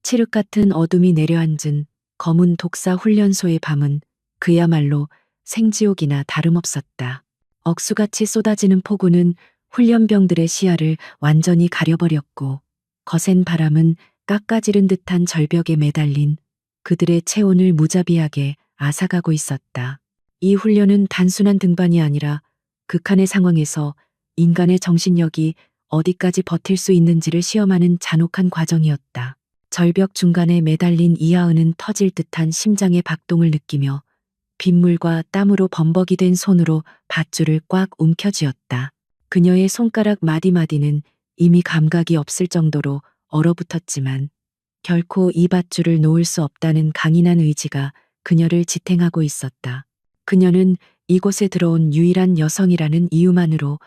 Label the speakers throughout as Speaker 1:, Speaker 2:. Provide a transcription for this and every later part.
Speaker 1: 칠흑 같은 어둠이 내려앉은 검은 독사 훈련소의 밤은 그야말로 생지옥이나 다름없었다. 억수같이 쏟아지는 폭우는 훈련병들의 시야를 완전히 가려버렸고 거센 바람은 깎아지른 듯한 절벽에 매달린 그들의 체온을 무자비하게 앗아가고 있었다. 이 훈련은 단순한 등반이 아니라 극한의 상황에서 인간의 정신력이 어디까지 버틸 수 있는지를 시험하는 잔혹한 과정이었다. 절벽 중간에 매달린 이하은은 터질 듯한 심장의 박동을 느끼며 빗물과 땀으로 범벅이 된 손으로 밧줄을 꽉 움켜쥐었다. 그녀의 손가락 마디마디는 이미 감각이 없을 정도로 얼어붙었지만 결코 이 밧줄을 놓을 수 없다는 강인한 의지가 그녀를 지탱하고 있었다. 그녀는 이곳에 들어온 유일한 여성이라는 이유만으로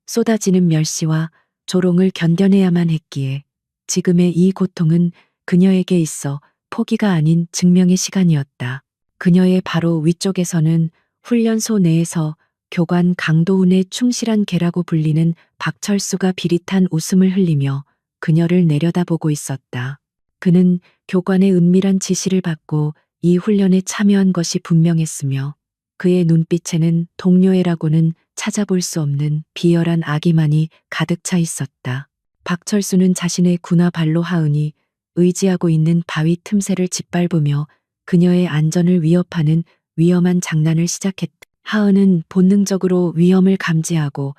Speaker 1: 쏟아지는 멸시와 조롱을 견뎌내야만 했기에 지금의 이 고통은 그녀에게 있어 포기가 아닌 증명의 시간이었다. 그녀의 바로 위쪽에서는 훈련소 내에서 교관 강도훈의 충실한 개라고 불리는 박철수가 비릿한 웃음을 흘리며 그녀를 내려다보고 있었다. 그는 교관의 은밀한 지시를 받고 이 훈련에 참여한 것이 분명했으며 그의 눈빛에는 동료애라고는 찾아볼 수 없는 비열한 악의만이 가득 차 있었다. 박철수는 자신의 군화 발로 하은이 의지하고 있는 바위 틈새를 짓밟으며 그녀의 안전을 위협하는 위험한 장난을 시작했다. 하은은 본능적으로 위험을 감지하고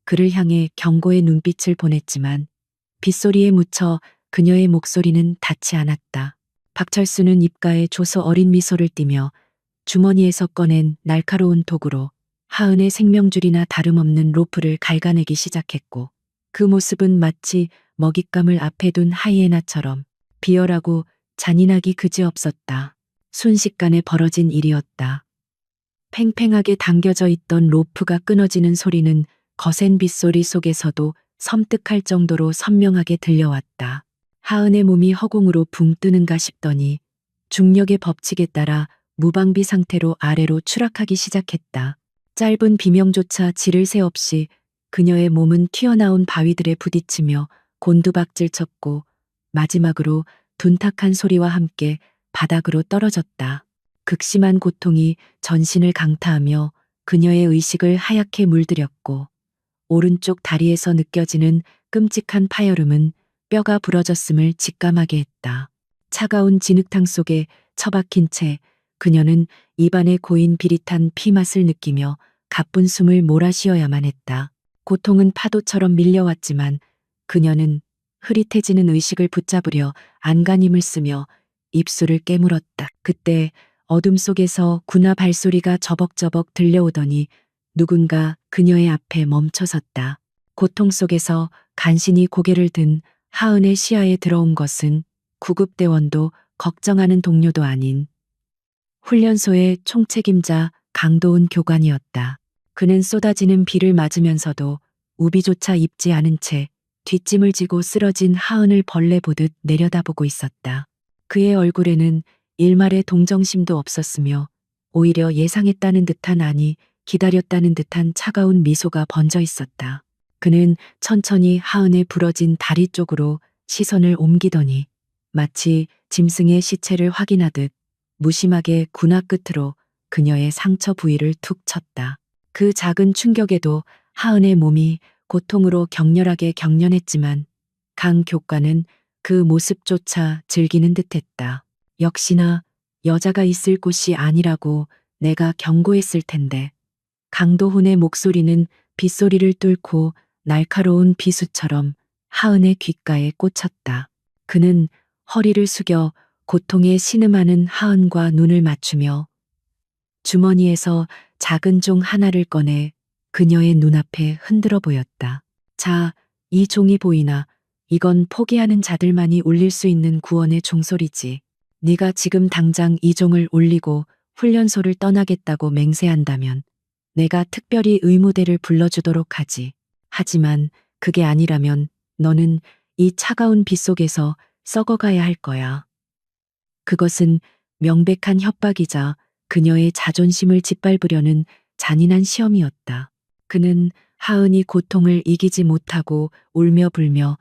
Speaker 1: 그를 향해 경고의 눈빛을 보냈지만 빗소리에 묻혀 그녀의 목소리는 닿지 않았다. 박철수는 입가에 조소 어린 미소를 띠며 주머니에서 꺼낸 날카로운 도구로 하은의 생명줄이나 다름없는 로프를 갉아내기 시작했고 그 모습은 마치 먹잇감을 앞에 둔 하이에나처럼 비열하고 잔인하기 그지없었다. 순식간에 벌어진 일이었다. 팽팽하게 당겨져 있던 로프가 끊어지는 소리는 거센 빗소리 속에서도 섬뜩할 정도로 선명하게 들려왔다. 하은의 몸이 허공으로 붕 뜨는가 싶더니 중력의 법칙에 따라 무방비 상태로 아래로 추락하기 시작했다. 짧은 비명조차 지를 새 없이 그녀의 몸은 튀어나온 바위들에 부딪히며 곤두박질 쳤고 마지막으로 둔탁한 소리와 함께 바닥으로 떨어졌다. 극심한 고통이 전신을 강타하며 그녀의 의식을 하얗게 물들였고 오른쪽 다리에서 느껴지는 끔찍한 파열음은 뼈가 부러졌음을 직감하게 했다. 차가운 진흙탕 속에 처박힌 채 그녀는 입안에 고인 비릿한 피맛을 느끼며 가쁜 숨을 몰아쉬어야만 했다. 고통은 파도처럼 밀려왔지만 그녀는 흐릿해지는 의식을 붙잡으려 안간힘을 쓰며 입술을 깨물었다. 그때 어둠 속에서 군화 발소리가 저벅저벅 들려오더니 누군가 그녀의 앞에 멈춰섰다. 고통 속에서 간신히 고개를 든 하은의 시야에 들어온 것은 구급대원도 걱정하는 동료도 아닌 훈련소의 총책임자 강도훈 교관이었다. 그는 쏟아지는 비를 맞으면서도 우비조차 입지 않은 채 뒷짐을 지고 쓰러진 하은을 벌레 보듯 내려다보고 있었다. 그의 얼굴에는 일말의 동정심도 없었으며 오히려 예상했다는 듯한 아니 기다렸다는 듯한 차가운 미소가 번져 있었다. 그는 천천히 하은의 부러진 다리 쪽으로 시선을 옮기더니 마치 짐승의 시체를 확인하듯 무심하게 군화 끝으로 그녀의 상처 부위를 툭 쳤다. 그 작은 충격에도 하은의 몸이 고통으로 격렬하게 경련했지만 강 교관은 그 모습조차 즐기는 듯했다. 역시나 여자가 있을 곳이 아니라고 내가 경고했을 텐데. 강도훈의 목소리는 빗소리를 뚫고 날카로운 비수처럼 하은의 귓가에 꽂혔다. 그는 허리를 숙여 고통에 신음하는 하은과 눈을 맞추며 주머니에서 작은 종 하나를 꺼내 그녀의 눈앞에 흔들어 보였다. 자, 이 종이 보이나? 이건 포기하는 자들만이 울릴 수 있는 구원의 종소리지. 네가 지금 당장 이 종을 울리고 훈련소를 떠나겠다고 맹세한다면 내가 특별히 의무대를 불러주도록 하지. 하지만 그게 아니라면 너는 이 차가운 빛 속에서 썩어가야 할 거야. 그것은 명백한 협박이자 그녀의 자존심을 짓밟으려는 잔인한 시험이었다. 그는 하은이 고통을 이기지 못하고 울며 불며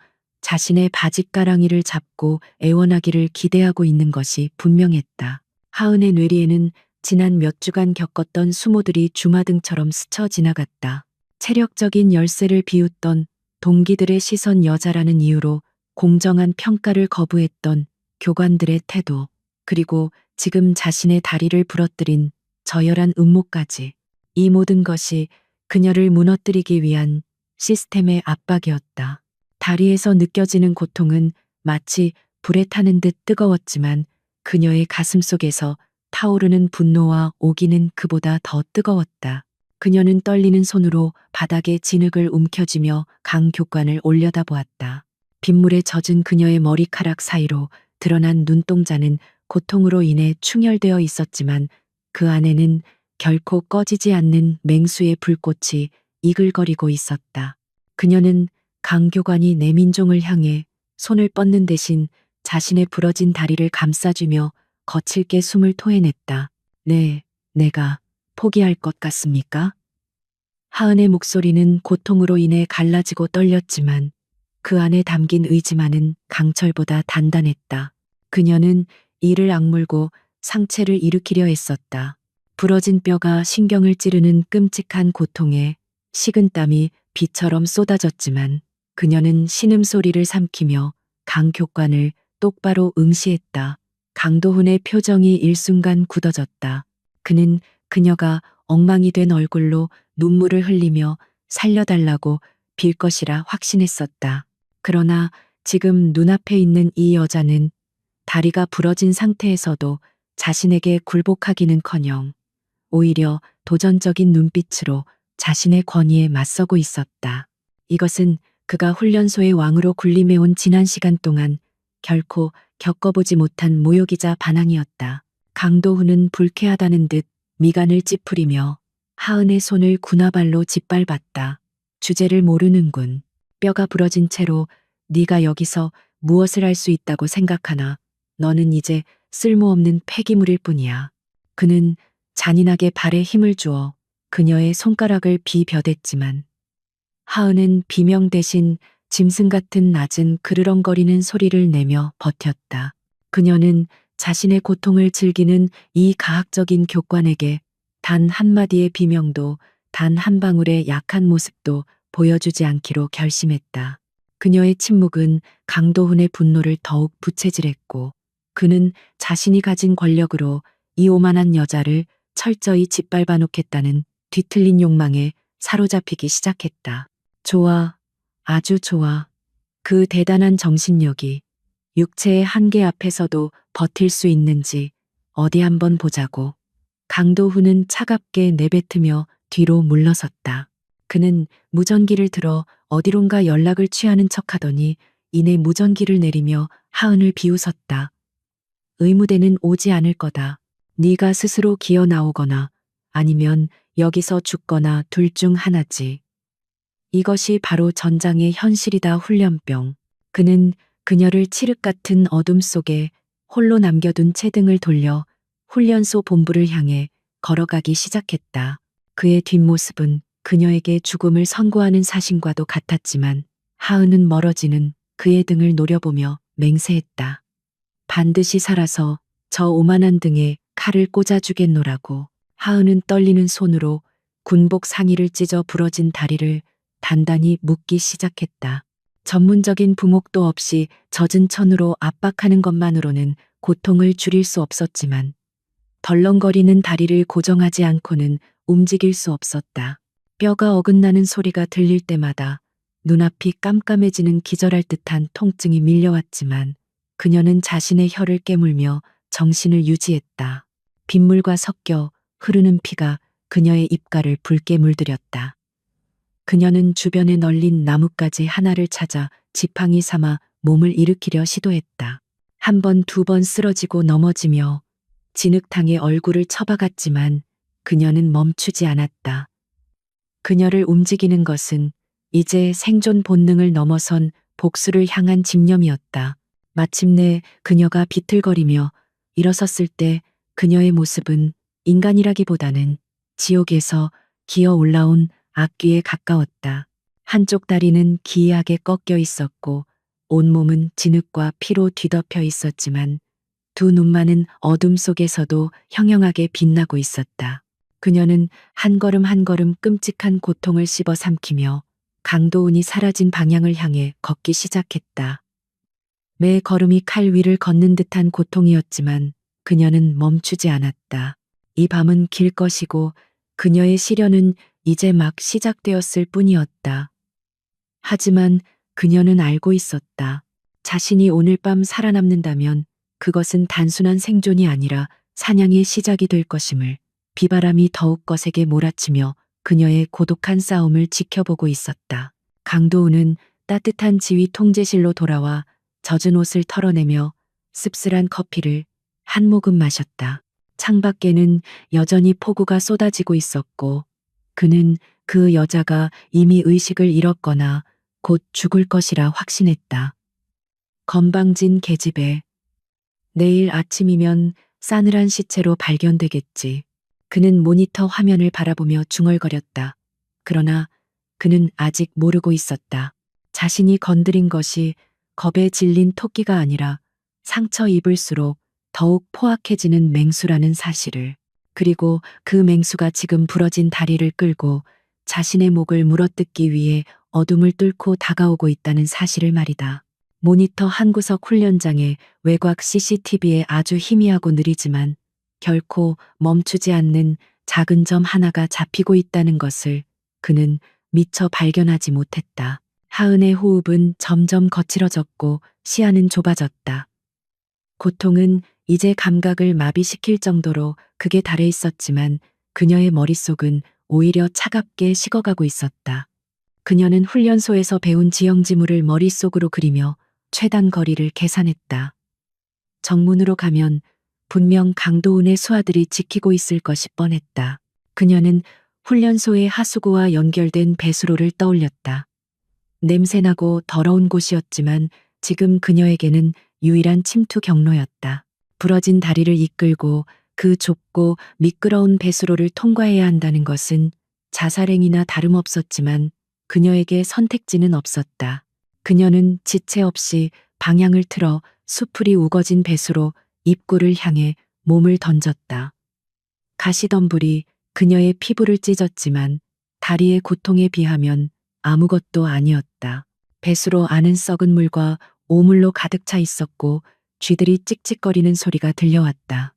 Speaker 1: 자신의 바짓가랑이를 잡고 애원하기를 기대하고 있는 것이 분명했다. 하은의 뇌리에는 지난 몇 주간 겪었던 수모들이 주마등처럼 스쳐 지나갔다. 체력적인 열세를 비웃던 동기들의 시선, 여자라는 이유로 공정한 평가를 거부했던 교관들의 태도, 그리고 지금 자신의 다리를 부러뜨린 저열한 음모까지. 이 모든 것이 그녀를 무너뜨리기 위한 시스템의 압박이었다. 다리에서 느껴지는 고통은 마치 불에 타는 듯 뜨거웠지만 그녀의 가슴 속에서 타오르는 분노와 오기는 그보다 더 뜨거웠다. 그녀는 떨리는 손으로 바닥에 진흙을 움켜쥐며 강 교관을 올려다보았다. 빗물에 젖은 그녀의 머리카락 사이로 드러난 눈동자는 고통으로 인해 충혈되어 있었지만 그 안에는 결코 꺼지지 않는 맹수의 불꽃이 이글거리고 있었다. 그녀는 강 교관이 내 민종을 향해 손을 뻗는 대신 자신의 부러진 다리를 감싸주며 거칠게 숨을 토해냈다. 네, 내가 포기할 것 같습니까? 하은의 목소리는 고통으로 인해 갈라지고 떨렸지만 그 안에 담긴 의지만은 강철보다 단단했다. 그녀는 이를 악물고 상체를 일으키려 했었다. 부러진 뼈가 신경을 찌르는 끔찍한 고통에 식은땀이 비처럼 쏟아졌지만 그녀는 신음소리를 삼키며 강 교관을 똑바로 응시했다. 강도훈의 표정이 일순간 굳어졌다. 그는 그녀가 엉망이 된 얼굴로 눈물을 흘리며 살려달라고 빌 것이라 확신했었다. 그러나 지금 눈앞에 있는 이 여자는 다리가 부러진 상태에서도 자신에게 굴복하기는커녕 오히려 도전적인 눈빛으로 자신의 권위에 맞서고 있었다. 이것은 그가 훈련소의 왕으로 군림해온 지난 시간 동안 결코 겪어보지 못한 모욕이자 반항이었다. 강도훈은 불쾌하다는 듯 미간을 찌푸리며 하은의 손을 군화발로 짓밟았다. 주제를 모르는군. 뼈가 부러진 채로 네가 여기서 무엇을 할 수 있다고 생각하나. 너는 이제 쓸모없는 폐기물일 뿐이야. 그는 잔인하게 발에 힘을 주어 그녀의 손가락을 비벼댔지만 하은은 비명 대신 짐승 같은 낮은 그르렁거리는 소리를 내며 버텼다. 그녀는 자신의 고통을 즐기는 이 가학적인 교관에게 단 한마디의 비명도, 단 한 방울의 약한 모습도 보여주지 않기로 결심했다. 그녀의 침묵은 강도훈의 분노를 더욱 부채질했고 그는 자신이 가진 권력으로 이 오만한 여자를 철저히 짓밟아 놓겠다는 뒤틀린 욕망에 사로잡히기 시작했다. 좋아, 아주 좋아. 그 대단한 정신력이 육체의 한계 앞에서도 버틸 수 있는지 어디 한번 보자고. 강도훈은 차갑게 내뱉으며 뒤로 물러섰다. 그는 무전기를 들어 어디론가 연락을 취하는 척하더니 이내 무전기를 내리며 하은을 비웃었다. 의무대는 오지 않을 거다. 네가 스스로 기어 나오거나 아니면 여기서 죽거나 둘 중 하나지. 이것이 바로 전장의 현실이다. 훈련병. 그는 그녀를 칠흑 같은 어둠 속에 홀로 남겨둔 채 등을 돌려 훈련소 본부를 향해 걸어가기 시작했다. 그의 뒷모습은 그녀에게 죽음을 선고하는 사신과도 같았지만 하은은 멀어지는 그의 등을 노려보며 맹세했다. 반드시 살아서 저 오만한 등에 칼을 꽂아주겠노라고. 하은은 떨리는 손으로 군복 상의를 찢어 부러진 다리를 단단히 묶기 시작했다. 전문적인 부목도 없이 젖은 천으로 압박하는 것만으로는 고통을 줄일 수 없었지만 덜렁거리는 다리를 고정하지 않고는 움직일 수 없었다. 뼈가 어긋나는 소리가 들릴 때마다 눈앞이 깜깜해지는 기절할 듯한 통증이 밀려왔지만 그녀는 자신의 혀를 깨물며 정신을 유지했다. 빗물과 섞여 흐르는 피가 그녀의 입가를 붉게 물들였다. 그녀는 주변에 널린 나뭇가지 하나를 찾아 지팡이 삼아 몸을 일으키려 시도했다. 한 번, 두 번 쓰러지고 넘어지며 진흙탕에 얼굴을 쳐박았지만 그녀는 멈추지 않았다. 그녀를 움직이는 것은 이제 생존 본능을 넘어선 복수를 향한 집념이었다. 마침내 그녀가 비틀거리며 일어섰을 때 그녀의 모습은 인간이라기보다는 지옥에서 기어 올라온 악귀에 가까웠다. 한쪽 다리는 기이하게 꺾여 있었고 온몸은 진흙과 피로 뒤덮여 있었지만 두 눈만은 어둠 속에서도 형형하게 빛나고 있었다. 그녀는 한 걸음 한 걸음 끔찍한 고통을 씹어 삼키며 강도운이 사라진 방향을 향해 걷기 시작했다. 매 걸음이 칼 위를 걷는 듯한 고통이었지만 그녀는 멈추지 않았다. 이 밤은 길 것이고 그녀의 시련은 이제 막 시작되었을 뿐이었다. 하지만 그녀는 알고 있었다. 자신이 오늘 밤 살아남는다면 그것은 단순한 생존이 아니라 사냥의 시작이 될 것임을. 비바람이 더욱 거세게 몰아치며 그녀의 고독한 싸움을 지켜보고 있었다. 강도우는 따뜻한 지휘 통제실로 돌아와 젖은 옷을 털어내며 씁쓸한 커피를 한 모금 마셨다. 창밖에는 여전히 폭우가 쏟아지고 있었고 그는 그 여자가 이미 의식을 잃었거나 곧 죽을 것이라 확신했다. 건방진 계집애. 내일 아침이면 싸늘한 시체로 발견되겠지. 그는 모니터 화면을 바라보며 중얼거렸다. 그러나 그는 아직 모르고 있었다. 자신이 건드린 것이 겁에 질린 토끼가 아니라 상처 입을수록 더욱 포악해지는 맹수라는 사실을. 그리고 그 맹수가 지금 부러진 다리를 끌고 자신의 목을 물어뜯기 위해 어둠을 뚫고 다가오고 있다는 사실을 말이다. 모니터 한 구석 훈련장의 외곽 CCTV에 아주 희미하고 느리지만 결코 멈추지 않는 작은 점 하나가 잡히고 있다는 것을 그는 미처 발견하지 못했다. 하은의 호흡은 점점 거칠어졌고 시야는 좁아졌다. 고통은 이제 감각을 마비시킬 정도로 극에 달해 있었지만 그녀의 머릿속은 오히려 차갑게 식어가고 있었다. 그녀는 훈련소에서 배운 지형지물을 머릿속으로 그리며 최단 거리를 계산했다. 정문으로 가면 분명 강도운의 수하들이 지키고 있을 것이 뻔했다. 그녀는 훈련소의 하수구와 연결된 배수로를 떠올렸다. 냄새나고 더러운 곳이었지만 지금 그녀에게는 유일한 침투 경로였다. 부러진 다리를 이끌고 그 좁고 미끄러운 배수로를 통과해야 한다는 것은 자살행위나 다름없었지만 그녀에게 선택지는 없었다. 그녀는 지체 없이 방향을 틀어 수풀이 우거진 배수로 입구를 향해 몸을 던졌다. 가시덤불이 그녀의 피부를 찢었지만 다리의 고통에 비하면 아무것도 아니었다. 배수로 안은 썩은 물과 오물로 가득 차 있었고 쥐들이 찍찍거리는 소리가 들려왔다.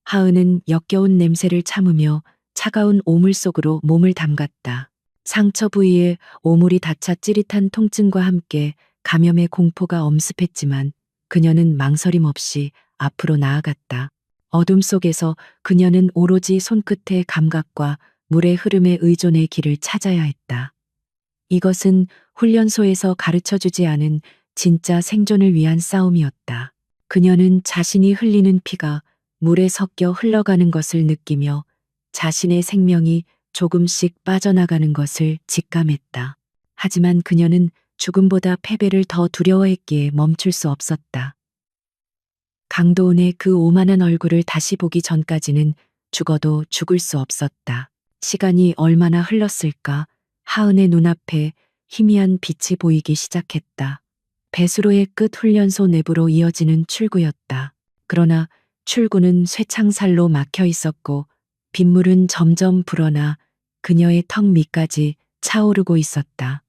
Speaker 1: 하은은 역겨운 냄새를 참으며 차가운 오물 속으로 몸을 담갔다. 상처 부위에 오물이 닿자 찌릿한 통증과 함께 감염의 공포가 엄습했지만 그녀는 망설임 없이 앞으로 나아갔다. 어둠 속에서 그녀는 오로지 손끝의 감각과 물의 흐름에 의존해 길을 찾아야 했다. 이것은 훈련소에서 가르쳐주지 않은 진짜 생존을 위한 싸움이었다. 그녀는 자신이 흘리는 피가 물에 섞여 흘러가는 것을 느끼며 자신의 생명이 조금씩 빠져나가는 것을 직감했다. 하지만 그녀는 죽음보다 패배를 더 두려워했기에 멈출 수 없었다. 강도운의 그 오만한 얼굴을 다시 보기 전까지는 죽어도 죽을 수 없었다. 시간이 얼마나 흘렀을까? 하은의 눈앞에 희미한 빛이 보이기 시작했다. 배수로의 끝 훈련소 내부로 이어지는 출구였다. 그러나 출구는 쇠창살로 막혀 있었고 빗물은 점점 불어나 그녀의 턱 밑까지 차오르고 있었다.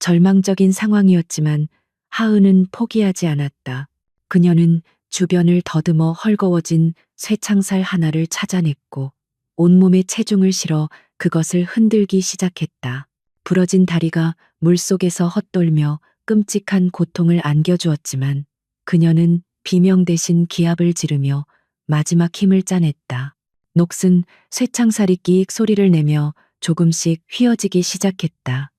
Speaker 1: 절망적인 상황이었지만 하은은 포기하지 않았다. 그녀는 주변을 더듬어 헐거워진 쇠창살 하나를 찾아냈고 온몸에 체중을 실어 그것을 흔들기 시작했다. 부러진 다리가 물속에서 헛돌며 끔찍한 고통을 안겨주었지만 그녀는 비명 대신 기합을 지르며 마지막 힘을 짜냈다. 녹슨 쇠창살이 끼익 소리를 내며 조금씩 휘어지기 시작했다.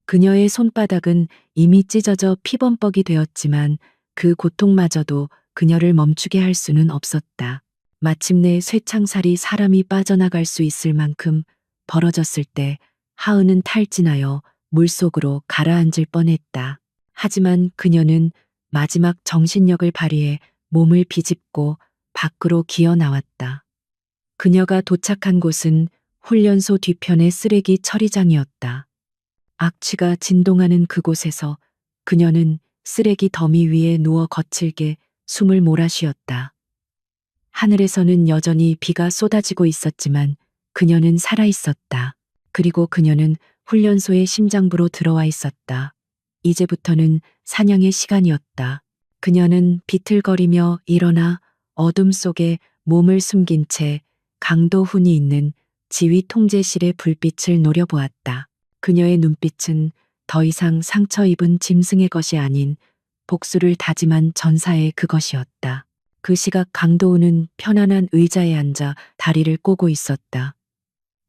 Speaker 1: 그녀의 손바닥은 이미 찢어져 피범벅이 되었지만 그 고통마저도 그녀를 멈추게 할 수는 없었다. 마침내 쇠창살이 사람이 빠져나갈 수 있을 만큼 벌어졌을 때 하은은 탈진하여 물속으로 가라앉을 뻔했다. 하지만 그녀는 마지막 정신력을 발휘해 몸을 비집고 밖으로 기어 나왔다. 그녀가 도착한 곳은 훈련소 뒤편의 쓰레기 처리장이었다. 악취가 진동하는 그곳에서 그녀는 쓰레기 더미 위에 누워 거칠게 숨을 몰아쉬었다. 하늘에서는 여전히 비가 쏟아지고 있었지만 그녀는 살아 있었다. 그리고 그녀는 훈련소의 심장부로 들어와 있었다. 이제부터는 사냥의 시간이었다. 그녀는 비틀거리며 일어나 어둠 속에 몸을 숨긴 채 강도훈이 있는 지휘 통제실의 불빛을 노려보았다. 그녀의 눈빛은 더 이상 상처 입은 짐승의 것이 아닌 복수를 다짐한 전사의 그것이었다. 그 시각 강도훈은 편안한 의자에 앉아 다리를 꼬고 있었다.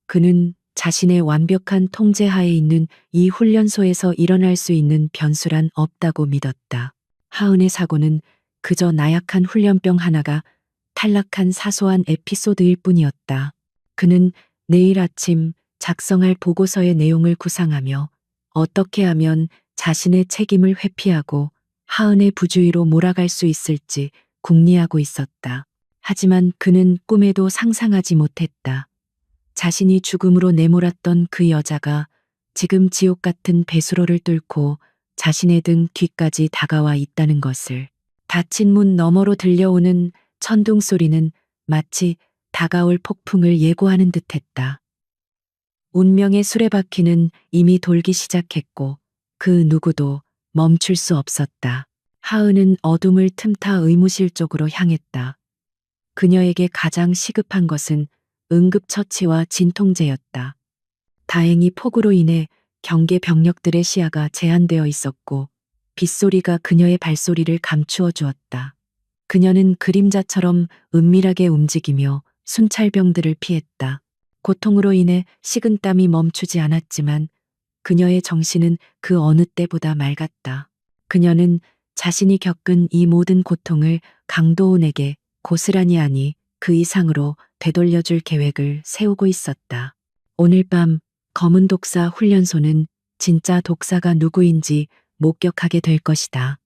Speaker 1: 그는 자신의 완벽한 통제하에 있는 이 훈련소에서 일어날 수 있는 변수란 없다고 믿었다. 하은의 사고는 그저 나약한 훈련병 하나가 탈락한 사소한 에피소드일 뿐이었다. 그는 내일 아침 작성할 보고서의 내용을 구상하며 어떻게 하면 자신의 책임을 회피하고 하은의 부주의로 몰아갈 수 있을지 궁리하고 있었다. 하지만 그는 꿈에도 상상하지 못했다. 자신이 죽음으로 내몰았던 그 여자가 지금 지옥 같은 배수로를 뚫고 자신의 등 뒤까지 다가와 있다는 것을. 닫힌 문 너머로 들려오는 천둥 소리는 마치 다가올 폭풍을 예고하는 듯했다. 운명의 수레바퀴는 이미 돌기 시작했고 그 누구도 멈출 수 없었다. 하은은 어둠을 틈타 의무실 쪽으로 향했다. 그녀에게 가장 시급한 것은 응급처치와 진통제였다. 다행히 폭우로 인해 경계 병력들의 시야가 제한되어 있었고 빗소리가 그녀의 발소리를 감추어 주었다. 그녀는 그림자처럼 은밀하게 움직이며 순찰병들을 피했다. 고통으로 인해 식은땀이 멈추지 않았지만 그녀의 정신은 그 어느 때보다 맑았다. 그녀는 자신이 겪은 이 모든 고통을 강도훈에게 고스란히 아니 그 이상으로 되돌려줄 계획을 세우고 있었다. 오늘 밤 검은 독사 훈련소는 진짜 독사가 누구인지 목격하게 될 것이다.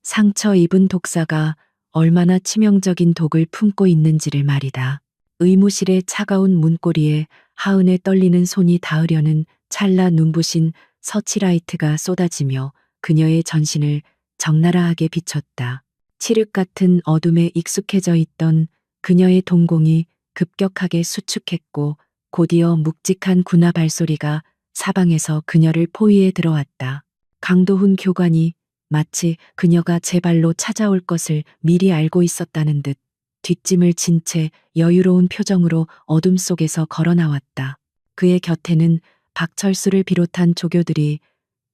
Speaker 1: 상처 입은 독사가 얼마나 치명적인 독을 품고 있는지를 말이다. 의무실의 차가운 문고리에 하은의 떨리는 손이 닿으려는 찰나 눈부신 서치라이트가 쏟아지며 그녀의 전신을 적나라하게 비췄다. 칠흑 같은 어둠에 익숙해져 있던 그녀의 동공이 급격하게 수축했고 곧이어 묵직한 군화 발소리가 사방에서 그녀를 포위해 들어왔다. 강도훈 교관이 마치 그녀가 제 발로 찾아올 것을 미리 알고 있었다는 듯 뒷짐을 진 채 여유로운 표정으로 어둠 속에서 걸어 나왔다. 그의 곁에는 박철수를 비롯한 조교들이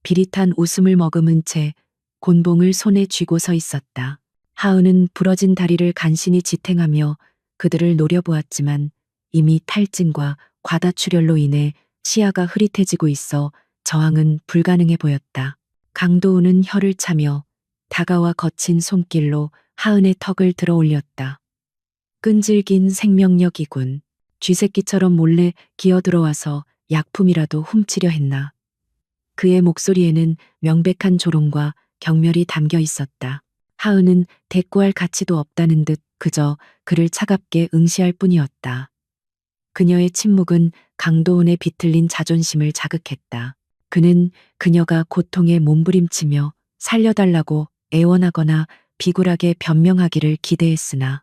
Speaker 1: 비릿한 웃음을 머금은 채 곤봉을 손에 쥐고 서 있었다. 하은은 부러진 다리를 간신히 지탱하며 그들을 노려보았지만 이미 탈진과 과다출혈로 인해 시야가 흐릿해지고 있어 저항은 불가능해 보였다. 강도훈은 혀를 차며 다가와 거친 손길로 하은의 턱을 들어 올렸다. 끈질긴 생명력이군. 쥐새끼처럼 몰래 기어들어와서 약품이라도 훔치려 했나. 그의 목소리에는 명백한 조롱과 경멸이 담겨 있었다. 하은은 대꾸할 가치도 없다는 듯 그저 그를 차갑게 응시할 뿐이었다. 그녀의 침묵은 강도훈의 비틀린 자존심을 자극했다. 그는 그녀가 고통에 몸부림치며 살려달라고 애원하거나 비굴하게 변명하기를 기대했으나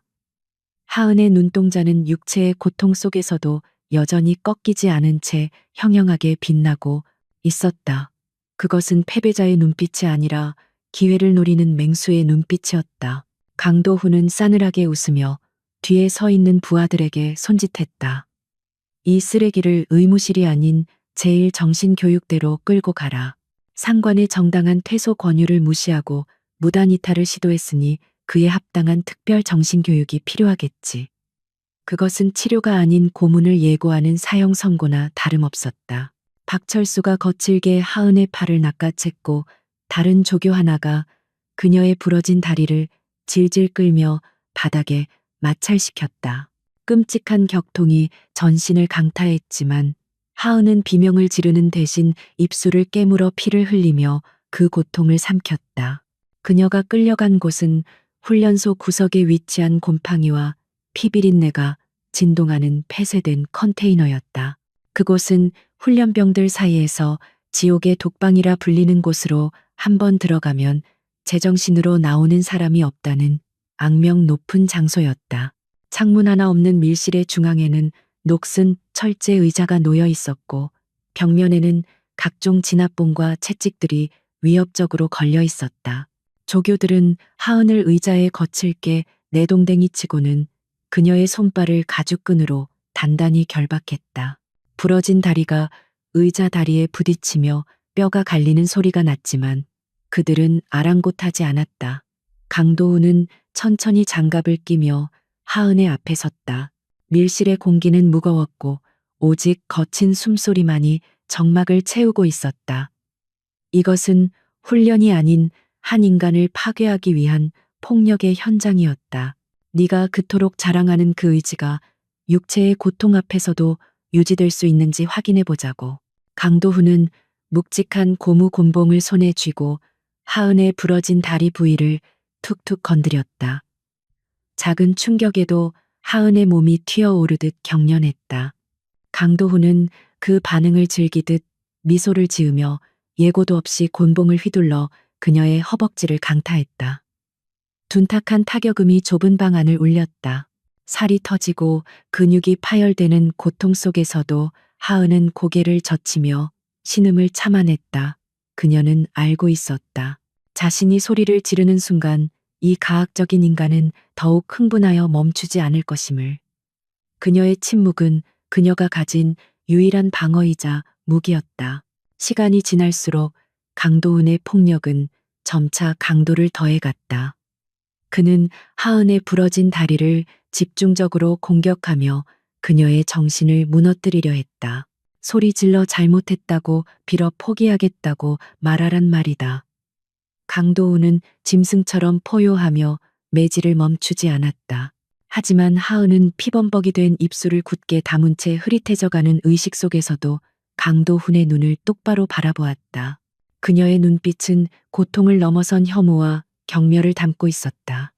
Speaker 1: 하은의 눈동자는 육체의 고통 속에서도 여전히 꺾이지 않은 채 형형하게 빛나고 있었다. 그것은 패배자의 눈빛이 아니라 기회를 노리는 맹수의 눈빛이었다. 강도훈은 싸늘하게 웃으며 뒤에 서 있는 부하들에게 손짓했다. 이 쓰레기를 의무실이 아닌 제1정신교육대로 끌고 가라. 상관의 정당한 퇴소 권유를 무시하고 무단 이탈을 시도했으니 그에 합당한 특별 정신교육이 필요하겠지. 그것은 치료가 아닌 고문을 예고하는 사형 선고나 다름없었다. 박철수가 거칠게 하은의 팔을 낚아챘고 다른 조교 하나가 그녀의 부러진 다리를 질질 끌며 바닥에 마찰시켰다. 끔찍한 격통이 전신을 강타했지만 하은은 비명을 지르는 대신 입술을 깨물어 피를 흘리며 그 고통을 삼켰다. 그녀가 끌려간 곳은 훈련소 구석에 위치한 곰팡이와 피비린내가 진동하는 폐쇄된 컨테이너였다. 그곳은 훈련병들 사이에서 지옥의 독방이라 불리는 곳으로 한번 들어가면 제정신으로 나오는 사람이 없다는 악명 높은 장소였다. 창문 하나 없는 밀실의 중앙에는 녹슨 철제 의자가 놓여 있었고 벽면에는 각종 진압봉과 채찍들이 위협적으로 걸려 있었다. 조교들은 하은을 의자에 거칠게 내동댕이 치고는 그녀의 손발을 가죽끈으로 단단히 결박했다. 부러진 다리가 의자 다리에 부딪히며 뼈가 갈리는 소리가 났지만 그들은 아랑곳하지 않았다. 강도훈은 천천히 장갑을 끼며 하은의 앞에 섰다. 밀실의 공기는 무거웠고 오직 거친 숨소리만이 정막을 채우고 있었다. 이것은 훈련이 아닌 한 인간을 파괴하기 위한 폭력의 현장이었다. 네가 그토록 자랑하는 그 의지가 육체의 고통 앞에서도 유지될 수 있는지 확인해 보자고. 강도훈은 묵직한 고무 곤봉을 손에 쥐고 하은의 부러진 다리 부위를 툭툭 건드렸다. 작은 충격에도 하은의 몸이 튀어오르듯 경련했다. 강도훈은 그 반응을 즐기듯 미소를 지으며 예고도 없이 곤봉을 휘둘러 그녀의 허벅지를 강타했다. 둔탁한 타격음이 좁은 방 안을 울렸다. 살이 터지고 근육이 파열되는 고통 속에서도 하은은 고개를 젖히며 신음을 참아냈다. 그녀는 알고 있었다. 자신이 소리를 지르는 순간 이 가학적인 인간은 더욱 흥분하여 멈추지 않을 것임을. 그녀의 침묵은 그녀가 가진 유일한 방어이자 무기였다. 시간이 지날수록 강도훈의 폭력은 점차 강도를 더해갔다. 그는 하은의 부러진 다리를 집중적으로 공격하며 그녀의 정신을 무너뜨리려 했다. 소리 질러 잘못했다고 빌어 포기하겠다고 말하란 말이다. 강도훈은 짐승처럼 포효하며 매질을 멈추지 않았다. 하지만 하은은 피범벅이 된 입술을 굳게 다문 채 흐릿해져가는 의식 속에서도 강도훈의 눈을 똑바로 바라보았다. 그녀의 눈빛은 고통을 넘어선 혐오와 경멸을 담고 있었다.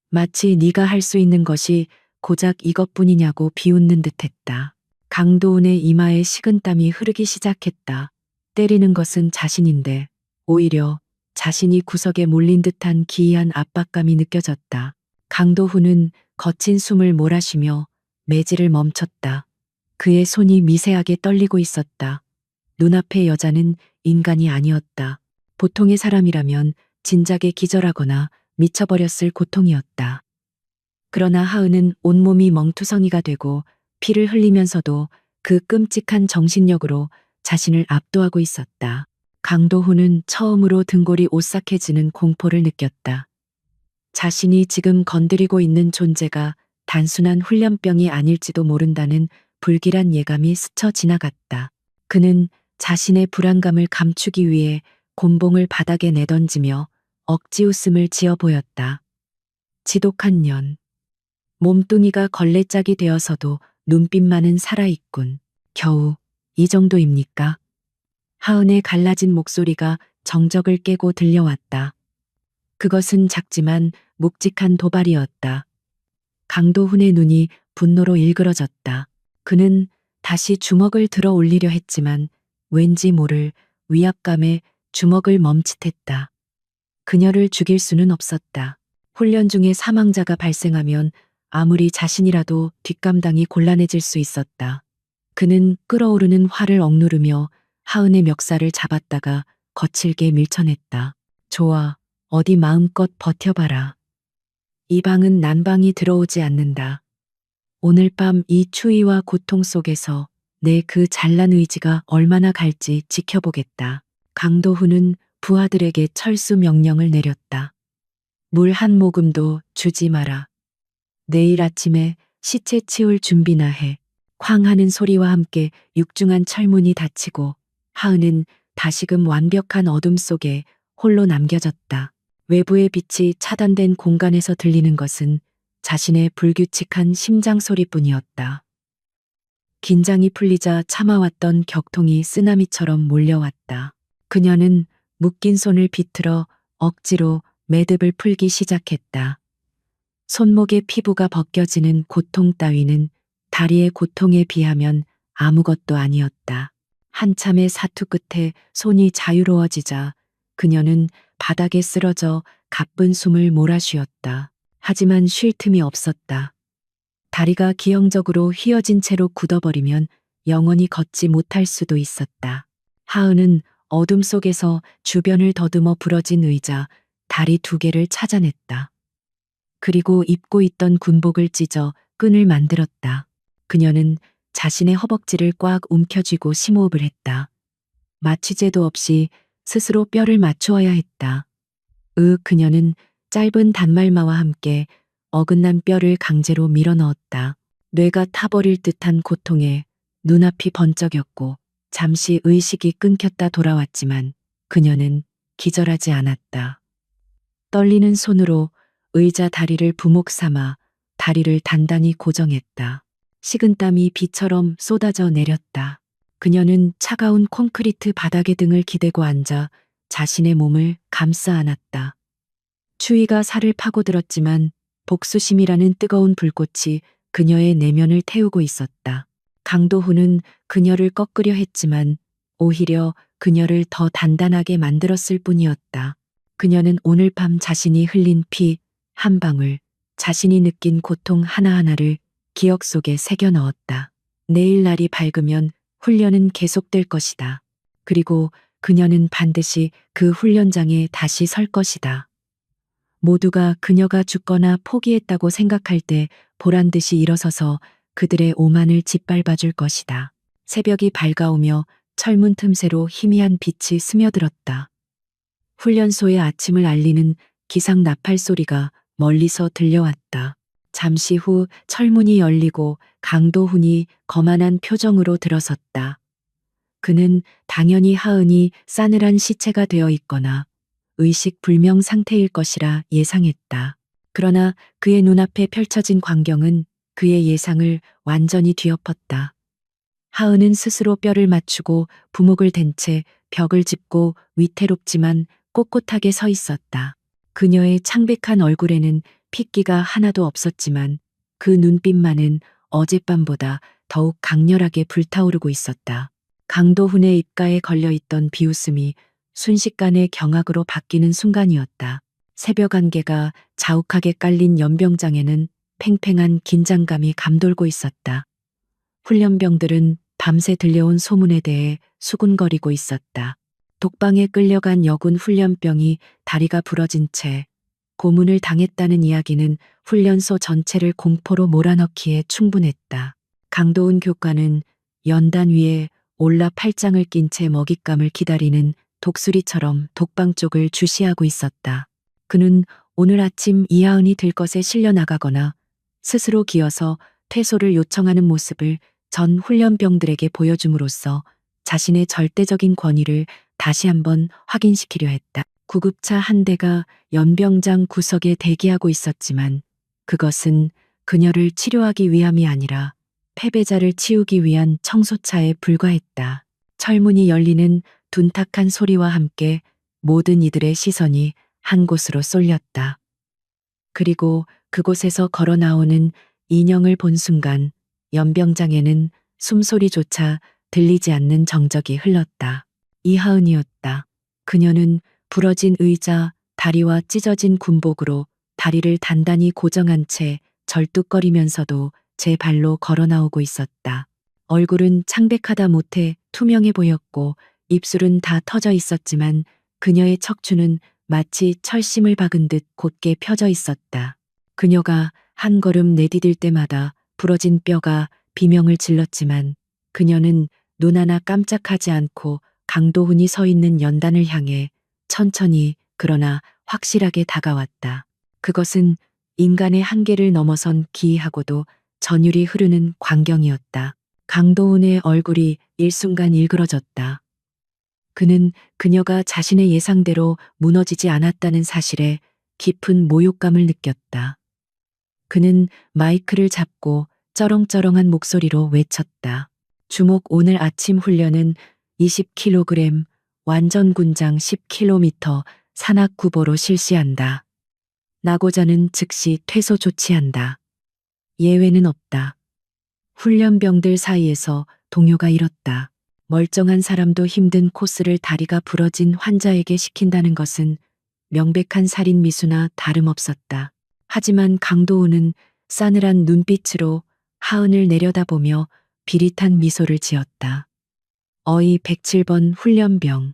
Speaker 1: 마치 네가 할 수 있는 것이 고작 이것뿐이냐고 비웃는 듯했다. 강도훈의 이마에 식은땀이 흐르기 시작했다. 때리는 것은 자신인데 오히려 자신이 구석에 몰린 듯한 기이한 압박감이 느껴졌다. 강도훈은 거친 숨을 몰아쉬며 매질을 멈췄다. 그의 손이 미세하게 떨리고 있었다. 눈앞의 여자는 인간이 아니었다. 보통의 사람이라면 진작에 기절하거나 미쳐버렸을 고통이었다. 그러나 하은은 온몸이 멍투성이가 되고 피를 흘리면서도 그 끔찍한 정신력으로 자신을 압도하고 있었다. 강도훈은 처음으로 등골이 오싹해지는 공포를 느꼈다. 자신이 지금 건드리고 있는 존재가 단순한 훈련병이 아닐지도 모른다는 불길한 예감이 스쳐 지나갔다. 그는 자신의 불안감을 감추기 위해 곤봉을 바닥에 내던지며 억지 웃음을 지어 보였다. 지독한 년. 몸뚱이가 걸레짝이 되어서도 눈빛만은 살아있군. 겨우 이 정도입니까? 하은의 갈라진 목소리가 정적을 깨고 들려왔다. 그것은 작지만 묵직한 도발이었다. 강도훈의 눈이 분노로 일그러졌다. 그는 다시 주먹을 들어 올리려 했지만 왠지 모를 위압감에 주먹을 멈칫했다. 그녀를 죽일 수는 없었다. 훈련 중에 사망자가 발생하면 아무리 자신이라도 뒷감당이 곤란해질 수 있었다. 그는 끓어오르는 화를 억누르며 하은의 멱살을 잡았다가 거칠게 밀쳐냈다. 좋아, 어디 마음껏 버텨봐라. 이 방은 난방이 들어오지 않는다. 오늘 밤 이 추위와 고통 속에서 내 그 잘난 의지가 얼마나 갈지 지켜보겠다. 강도훈은 부하들에게 철수 명령을 내렸다. 물 한 모금도 주지 마라. 내일 아침에 시체 치울 준비나 해. 쾅 하는 소리와 함께 육중한 철문이 닫히고 하은은 다시금 완벽한 어둠 속에 홀로 남겨졌다. 외부의 빛이 차단된 공간에서 들리는 것은 자신의 불규칙한 심장 소리뿐이었다. 긴장이 풀리자 참아왔던 격통이 쓰나미처럼 몰려왔다. 그녀는 묶인 손을 비틀어 억지로 매듭을 풀기 시작했다. 손목의 피부가 벗겨지는 고통 따위는 다리의 고통에 비하면 아무것도 아니었다. 한참의 사투 끝에 손이 자유로워지자 그녀는 바닥에 쓰러져 가쁜 숨을 몰아쉬었다. 하지만 쉴 틈이 없었다. 다리가 기형적으로 휘어진 채로 굳어버리면 영원히 걷지 못할 수도 있었다. 하은은 어둠 속에서 주변을 더듬어 부러진 의자, 다리 2개를 찾아냈다. 그리고 입고 있던 군복을 찢어 끈을 만들었다. 그녀는 자신의 허벅지를 꽉 움켜쥐고 심호흡을 했다. 마취제도 없이 스스로 뼈를 맞추어야 했다. 그녀는 짧은 단말마와 함께 어긋난 뼈를 강제로 밀어넣었다. 뇌가 타버릴 듯한 고통에 눈앞이 번쩍였고 잠시 의식이 끊겼다 돌아왔지만 그녀는 기절하지 않았다. 떨리는 손으로 의자 다리를 부목 삼아 다리를 단단히 고정했다. 식은땀이 비처럼 쏟아져 내렸다. 그녀는 차가운 콘크리트 바닥에 등을 기대고 앉아 자신의 몸을 감싸 안았다. 추위가 살을 파고들었지만 복수심이라는 뜨거운 불꽃이 그녀의 내면을 태우고 있었다. 강도훈은 그녀를 꺾으려 했지만 오히려 그녀를 더 단단하게 만들었을 뿐이었다. 그녀는 오늘 밤 자신이 흘린 피 한 방울, 자신이 느낀 고통 하나하나를 기억 속에 새겨 넣었다. 내일 날이 밝으면 훈련은 계속될 것이다. 그리고 그녀는 반드시 그 훈련장에 다시 설 것이다. 모두가 그녀가 죽거나 포기했다고 생각할 때 보란듯이 일어서서 그들의 오만을 짓밟아 줄 것이다. 새벽이 밝아오며 철문 틈새로 희미한 빛이 스며들었다. 훈련소의 아침을 알리는 기상 나팔 소리가 멀리서 들려왔다. 잠시 후 철문이 열리고 강도훈이 거만한 표정으로 들어섰다. 그는 당연히 하은이 싸늘한 시체가 되어 있거나 의식 불명 상태일 것이라 예상했다. 그러나 그의 눈앞에 펼쳐진 광경은 그의 예상을 완전히 뒤엎었다. 하은은 스스로 뼈를 맞추고 부목을 댄 채 벽을 짚고 위태롭지만 꼿꼿하게 서 있었다. 그녀의 창백한 얼굴에는 핏기가 하나도 없었지만 그 눈빛만은 어젯밤보다 더욱 강렬하게 불타오르고 있었다. 강도훈의 입가에 걸려있던 비웃음이 순식간에 경악으로 바뀌는 순간이었다. 새벽 안개가 자욱하게 깔린 연병장에는 팽팽한 긴장감이 감돌고 있었다. 훈련병들은 밤새 들려온 소문에 대해 수군거리고 있었다. 독방에 끌려간 여군 훈련병이 다리가 부러진 채 고문을 당했다는 이야기는 훈련소 전체를 공포로 몰아넣기에 충분했다. 강도훈 교관은 연단 위에 올라 팔짱을 낀 채 먹잇감을 기다리는 독수리처럼 독방 쪽을 주시하고 있었다. 그는 오늘 아침 이하은이 들것에 실려 나가거나 스스로 기어서 퇴소를 요청하는 모습을 전 훈련병들에게 보여줌으로써 자신의 절대적인 권위를 다시 한번 확인시키려 했다. 구급차 한 대가 연병장 구석에 대기하고 있었지만 그것은 그녀를 치료하기 위함이 아니라 패배자를 치우기 위한 청소차에 불과했다. 철문이 열리는 둔탁한 소리와 함께 모든 이들의 시선이 한 곳으로 쏠렸다. 그리고 그곳에서 걸어 나오는 인형을 본 순간 연병장에는 숨소리조차 들리지 않는 정적이 흘렀다. 이하은이었다. 그녀는 부러진 의자, 다리와 찢어진 군복으로 다리를 단단히 고정한 채 절뚝거리면서도 제 발로 걸어 나오고 있었다. 얼굴은 창백하다 못해 투명해 보였고 입술은 다 터져 있었지만 그녀의 척추는 마치 철심을 박은 듯 곧게 펴져 있었다. 그녀가 한 걸음 내디딜 때마다 부러진 뼈가 비명을 질렀지만 그녀는 눈 하나 깜짝하지 않고 강도훈이 서 있는 연단을 향해 천천히 그러나 확실하게 다가왔다. 그것은 인간의 한계를 넘어선 기이하고도 전율이 흐르는 광경이었다. 강도훈의 얼굴이 일순간 일그러졌다. 그는 그녀가 자신의 예상대로 무너지지 않았다는 사실에 깊은 모욕감을 느꼈다. 그는 마이크를 잡고 쩌렁쩌렁한 목소리로 외쳤다. 주목 오늘 아침 훈련은 20kg, 완전 군장 10km 산악구보로 실시한다. 나고자는 즉시 퇴소 조치한다. 예외는 없다. 훈련병들 사이에서 동요가 일었다. 멀쩡한 사람도 힘든 코스를 다리가 부러진 환자에게 시킨다는 것은 명백한 살인 미수나 다름없었다. 하지만 강도우는 싸늘한 눈빛으로 하은을 내려다보며 비릿한 미소를 지었다. 어이 107번 훈련병.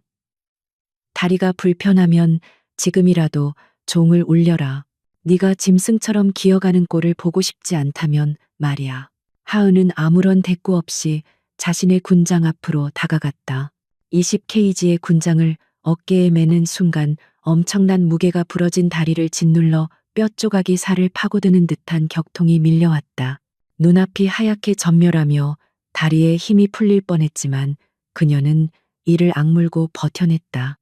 Speaker 1: 다리가 불편하면 지금이라도 종을 울려라. 네가 짐승처럼 기어가는 꼴을 보고 싶지 않다면 말이야. 하은은 아무런 대꾸 없이 자신의 군장 앞으로 다가갔다. 20kg의 군장을 어깨에 매는 순간 엄청난 무게가 부러진 다리를 짓눌러 뼈 조각이 살을 파고드는 듯한 격통이 밀려왔다. 눈앞이 하얗게 전멸하며 다리에 힘이 풀릴 뻔했지만 그녀는 이를 악물고 버텨냈다.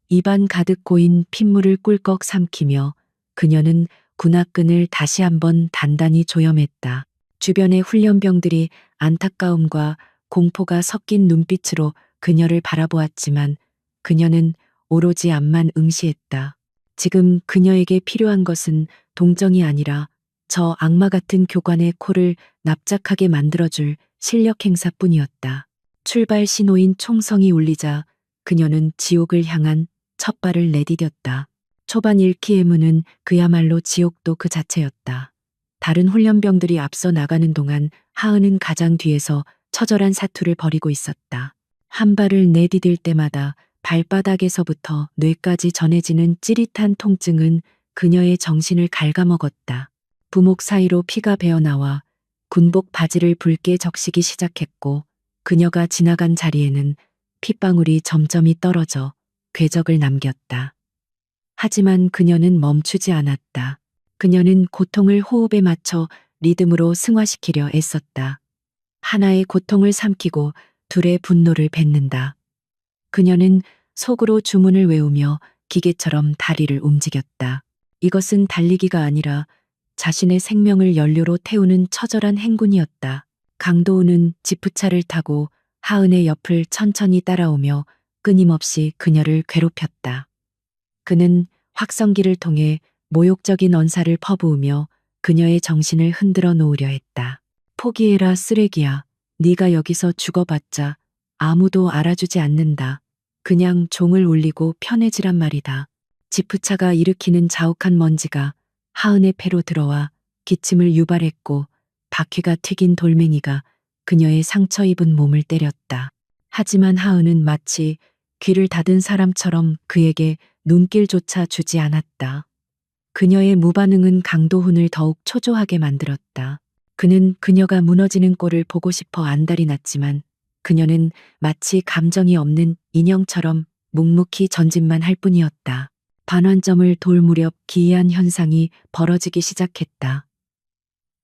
Speaker 1: 입안 가득 고인 핏물을 꿀꺽 삼키며 그녀는 군화끈을 다시 한번 단단히 조여맸다. 주변의 훈련병들이 안타까움과 공포가 섞인 눈빛으로 그녀를 바라보았지만 그녀는 오로지 앞만 응시했다. 지금 그녀에게 필요한 것은 동정이 아니라 저 악마 같은 교관의 코를 납작하게 만들어줄 실력 행사뿐이었다. 출발 신호인 총성이 울리자 그녀는 지옥을 향한 첫 발을 내디뎠다. 초반 1km는 그야말로 지옥도 그 자체였다. 다른 훈련병들이 앞서 나가는 동안 하은은 가장 뒤에서 처절한 사투를 벌이고 있었다. 한 발을 내디딜 때마다 발바닥에서부터 뇌까지 전해지는 찌릿한 통증은 그녀의 정신을 갉아먹었다. 부목 사이로 피가 배어나와 군복 바지를 붉게 적시기 시작했고 그녀가 지나간 자리에는 핏방울이 점점이 떨어져 궤적을 남겼다. 하지만 그녀는 멈추지 않았다. 그녀는 고통을 호흡에 맞춰 리듬으로 승화시키려 애썼다. 하나의 고통을 삼키고 둘의 분노를 뱉는다. 그녀는 속으로 주문을 외우며 기계처럼 다리를 움직였다. 이것은 달리기가 아니라 자신의 생명을 연료로 태우는 처절한 행군이었다. 강도우는 지프차를 타고 하은의 옆을 천천히 따라오며 끊임없이 그녀를 괴롭혔다. 그는 확성기를 통해 모욕적인 언사를 퍼부으며 그녀의 정신을 흔들어 놓으려 했다. 포기해라 쓰레기야. 네가 여기서 죽어봤자 아무도 알아주지 않는다. 그냥 종을 울리고 편해지란 말이다. 지프차가 일으키는 자욱한 먼지가 하은의 폐로 들어와 기침을 유발했고 바퀴가 튀긴 돌멩이가 그녀의 상처 입은 몸을 때렸다. 하지만 하은은 마치 귀를 닫은 사람처럼 그에게 눈길조차 주지 않았다. 그녀의 무반응은 강도훈을 더욱 초조하게 만들었다. 그는 그녀가 무너지는 꼴을 보고 싶어 안달이 났지만 그녀는 마치 감정이 없는 인형처럼 묵묵히 전진만 할 뿐이었다. 반환점을 돌 무렵 기이한 현상이 벌어지기 시작했다.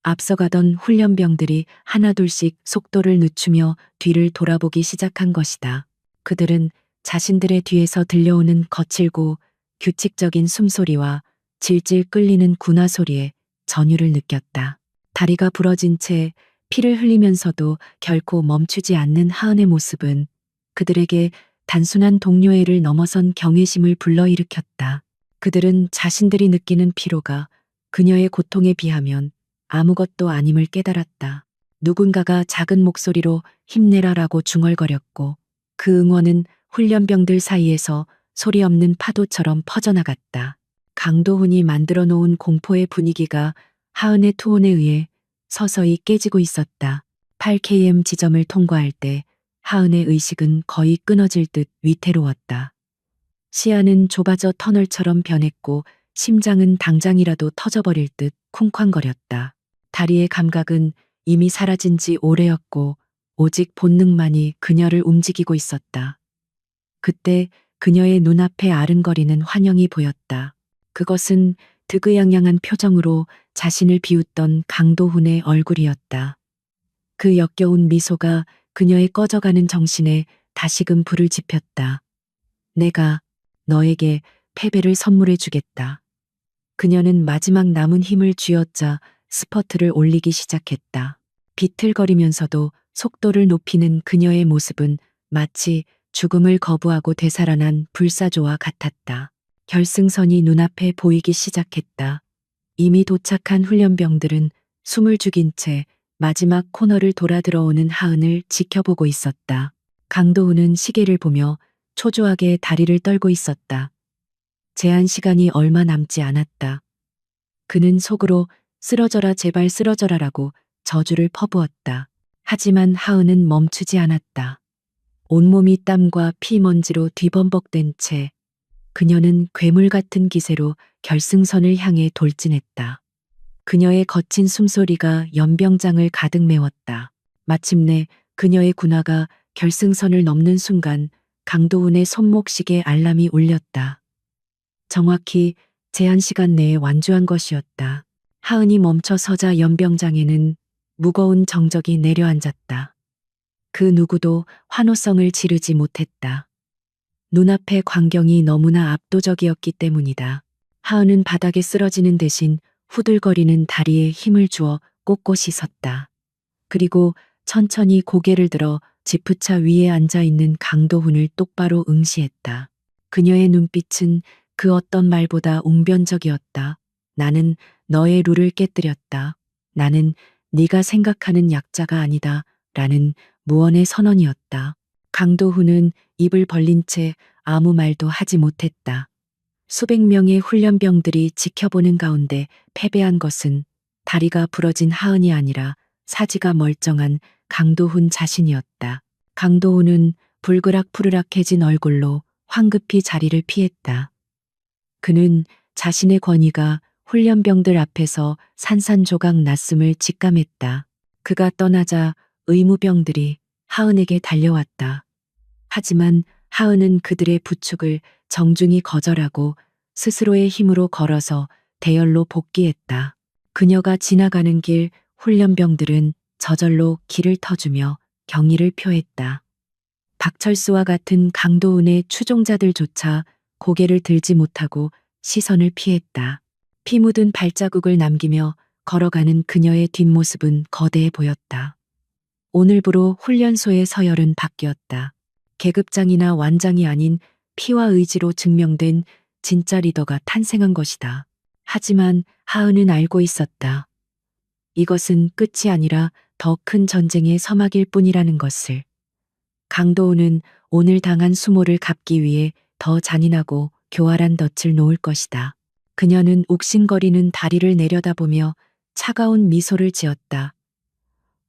Speaker 1: 앞서가던 훈련병들이 하나둘씩 속도를 늦추며 뒤를 돌아보기 시작한 것이다. 그들은 자신들의 뒤에서 들려오는 거칠고 규칙적인 숨소리와 질질 끌리는 군화 소리에 전율을 느꼈다. 다리가 부러진 채 피를 흘리면서도 결코 멈추지 않는 하은의 모습은 그들에게 단순한 동료애를 넘어선 경외심을 불러일으켰다. 그들은 자신들이 느끼는 피로가 그녀의 고통에 비하면 아무것도 아님을 깨달았다. 누군가가 작은 목소리로 힘내라라고 중얼거렸고 그 응원은 훈련병들 사이에서 소리 없는 파도처럼 퍼져나갔다. 강도훈이 만들어 놓은 공포의 분위기가 하은의 투혼에 의해 서서히 깨지고 있었다. 8km 지점을 통과할 때 하은의 의식은 거의 끊어질 듯 위태로웠다. 시야는 좁아져 터널처럼 변했고 심장은 당장이라도 터져버릴 듯 쿵쾅거렸다. 다리의 감각은 이미 사라진 지 오래였고 오직 본능만이 그녀를 움직이고 있었다. 그때 그녀의 눈앞에 아른거리는 환영이 보였다. 그것은 득의양양한 표정으로 자신을 비웃던 강도훈의 얼굴이었다. 그 역겨운 미소가 그녀의 꺼져가는 정신에 다시금 불을 지폈다. 내가 너에게 패배를 선물해 주겠다. 그녀는 마지막 남은 힘을 쥐어짜 스퍼트를 올리기 시작했다. 비틀거리면서도 속도를 높이는 그녀의 모습은 마치 죽음을 거부하고 되살아난 불사조와 같았다. 결승선이 눈앞에 보이기 시작했다. 이미 도착한 훈련병들은 숨을 죽인 채 마지막 코너를 돌아 들어오는 하은을 지켜보고 있었다. 강도훈은 시계를 보며 초조하게 다리를 떨고 있었다. 제한 시간이 얼마 남지 않았다. 그는 속으로 쓰러져라 제발 쓰러져라라고 저주를 퍼부었다. 하지만 하은은 멈추지 않았다. 온몸이 땀과 피먼지로 뒤범벅된 채 그녀는 괴물 같은 기세로 결승선을 향해 돌진했다. 그녀의 거친 숨소리가 연병장을 가득 메웠다. 마침내 그녀의 군화가 결승선을 넘는 순간 강도훈의 손목시계 알람이 울렸다. 정확히 제한 시간 내에 완주한 것이었다. 하은이 멈춰 서자 연병장에는 무거운 정적이 내려앉았다. 그 누구도 환호성을 지르지 못했다. 눈앞의 광경이 너무나 압도적이었기 때문이다. 하은은 바닥에 쓰러지는 대신 후들거리는 다리에 힘을 주어 꼿꼿이 섰다. 그리고 천천히 고개를 들어 지프차 위에 앉아 있는 강도훈을 똑바로 응시했다. 그녀의 눈빛은 그 어떤 말보다 웅변적이었다. 나는 너의 룰을 깨뜨렸다. 나는 네가 생각하는 약자가 아니다. 라는 무언의 선언이었다. 강도훈은 입을 벌린 채 아무 말도 하지 못했다. 수백 명의 훈련병들이 지켜보는 가운데 패배한 것은 다리가 부러진 하은이 아니라 사지가 멀쩡한 강도훈 자신이었다. 강도훈은 불그락푸르락해진 얼굴로 황급히 자리를 피했다. 그는 자신의 권위가 훈련병들 앞에서 산산조각 났음을 직감했다. 그가 떠나자 의무병들이 하은에게 달려왔다. 하지만 하은은 그들의 부축을 정중히 거절하고 스스로의 힘으로 걸어서 대열로 복귀했다. 그녀가 지나가는 길 훈련병들은 저절로 길을 터주며 경의를 표했다. 박철수와 같은 강도훈의 추종자들조차 고개를 들지 못하고 시선을 피했다. 피 묻은 발자국을 남기며 걸어가는 그녀의 뒷모습은 거대해 보였다. 오늘부로 훈련소의 서열은 바뀌었다. 계급장이나 완장이 아닌 피와 의지로 증명된 진짜 리더가 탄생한 것이다. 하지만 하은은 알고 있었다. 이것은 끝이 아니라 더 큰 전쟁의 서막일 뿐이라는 것을. 강도훈은 오늘 당한 수모를 갚기 위해 더 잔인하고 교활한 덫을 놓을 것이다. 그녀는 욱신거리는 다리를 내려다보며 차가운 미소를 지었다.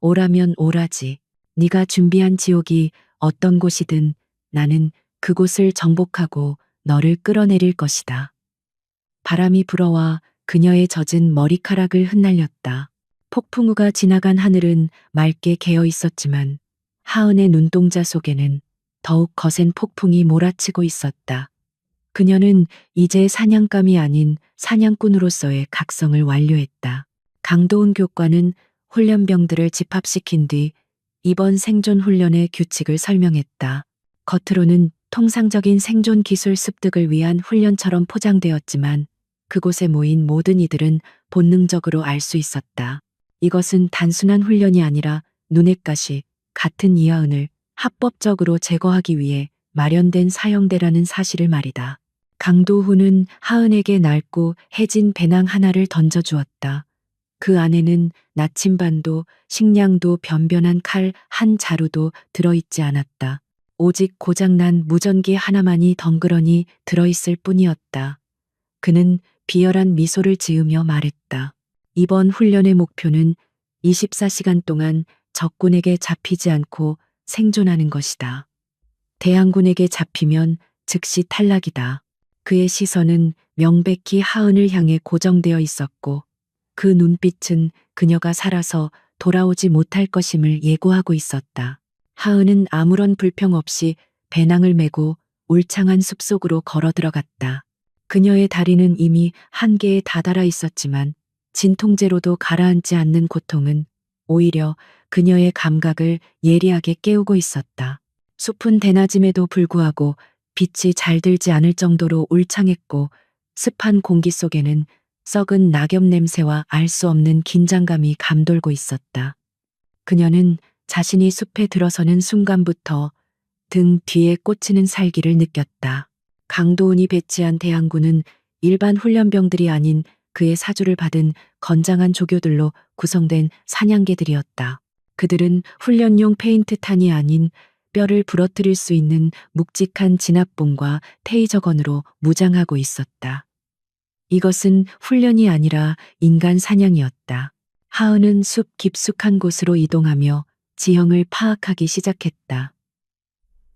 Speaker 1: 오라면 오라지. 네가 준비한 지옥이 어떤 곳이든 나는 그곳을 정복하고 너를 끌어내릴 것이다. 바람이 불어와 그녀의 젖은 머리카락을 흩날렸다. 폭풍우가 지나간 하늘은 맑게 개어 있었지만 하은의 눈동자 속에는 더욱 거센 폭풍이 몰아치고 있었다. 그녀는 이제 사냥감이 아닌 사냥꾼으로서의 각성을 완료했다. 강도훈 교관은 훈련병들을 집합시킨 뒤 이번 생존 훈련의 규칙을 설명했다. 겉으로는 통상적인 생존 기술 습득을 위한 훈련처럼 포장되었지만 그곳에 모인 모든 이들은 본능적으로 알 수 있었다. 이것은 단순한 훈련이 아니라 눈엣 가시 같은 이하은을 합법적으로 제거하기 위해 마련된 사형대라는 사실을 말이다. 강도훈은 하은에게 낡고 해진 배낭 하나를 던져주었다. 그 안에는 나침반도 식량도 변변한 칼 한 자루도 들어있지 않았다. 오직 고장난 무전기 하나만이 덩그러니 들어있을 뿐이었다. 그는 비열한 미소를 지으며 말했다. 이번 훈련의 목표는 24시간 동안 적군에게 잡히지 않고 생존하는 것이다. 대항군에게 잡히면 즉시 탈락이다. 그의 시선은 명백히 하은을 향해 고정되어 있었고 그 눈빛은 그녀가 살아서 돌아오지 못할 것임을 예고하고 있었다. 하은은 아무런 불평 없이 배낭을 메고 울창한 숲속으로 걸어 들어갔다. 그녀의 다리는 이미 한계에 다다라 있었지만 진통제로도 가라앉지 않는 고통은 오히려 그녀의 감각을 예리하게 깨우고 있었다. 숲은 대낮임에도 불구하고 빛이 잘 들지 않을 정도로 울창했고 습한 공기 속에는 썩은 낙엽 냄새와 알 수 없는 긴장감이 감돌고 있었다. 그녀는 자신이 숲에 들어서는 순간부터 등 뒤에 꽂히는 살기를 느꼈다. 강도훈이 배치한 대항군은 일반 훈련병들이 아닌 그의 사주를 받은 건장한 조교들로 구성된 사냥개들이었다. 그들은 훈련용 페인트탄이 아닌 뼈를 부러뜨릴 수 있는 묵직한 진압봉과 테이저건으로 무장하고 있었다. 이것은 훈련이 아니라 인간 사냥이었다. 하은은 숲 깊숙한 곳으로 이동하며 지형을 파악하기 시작했다.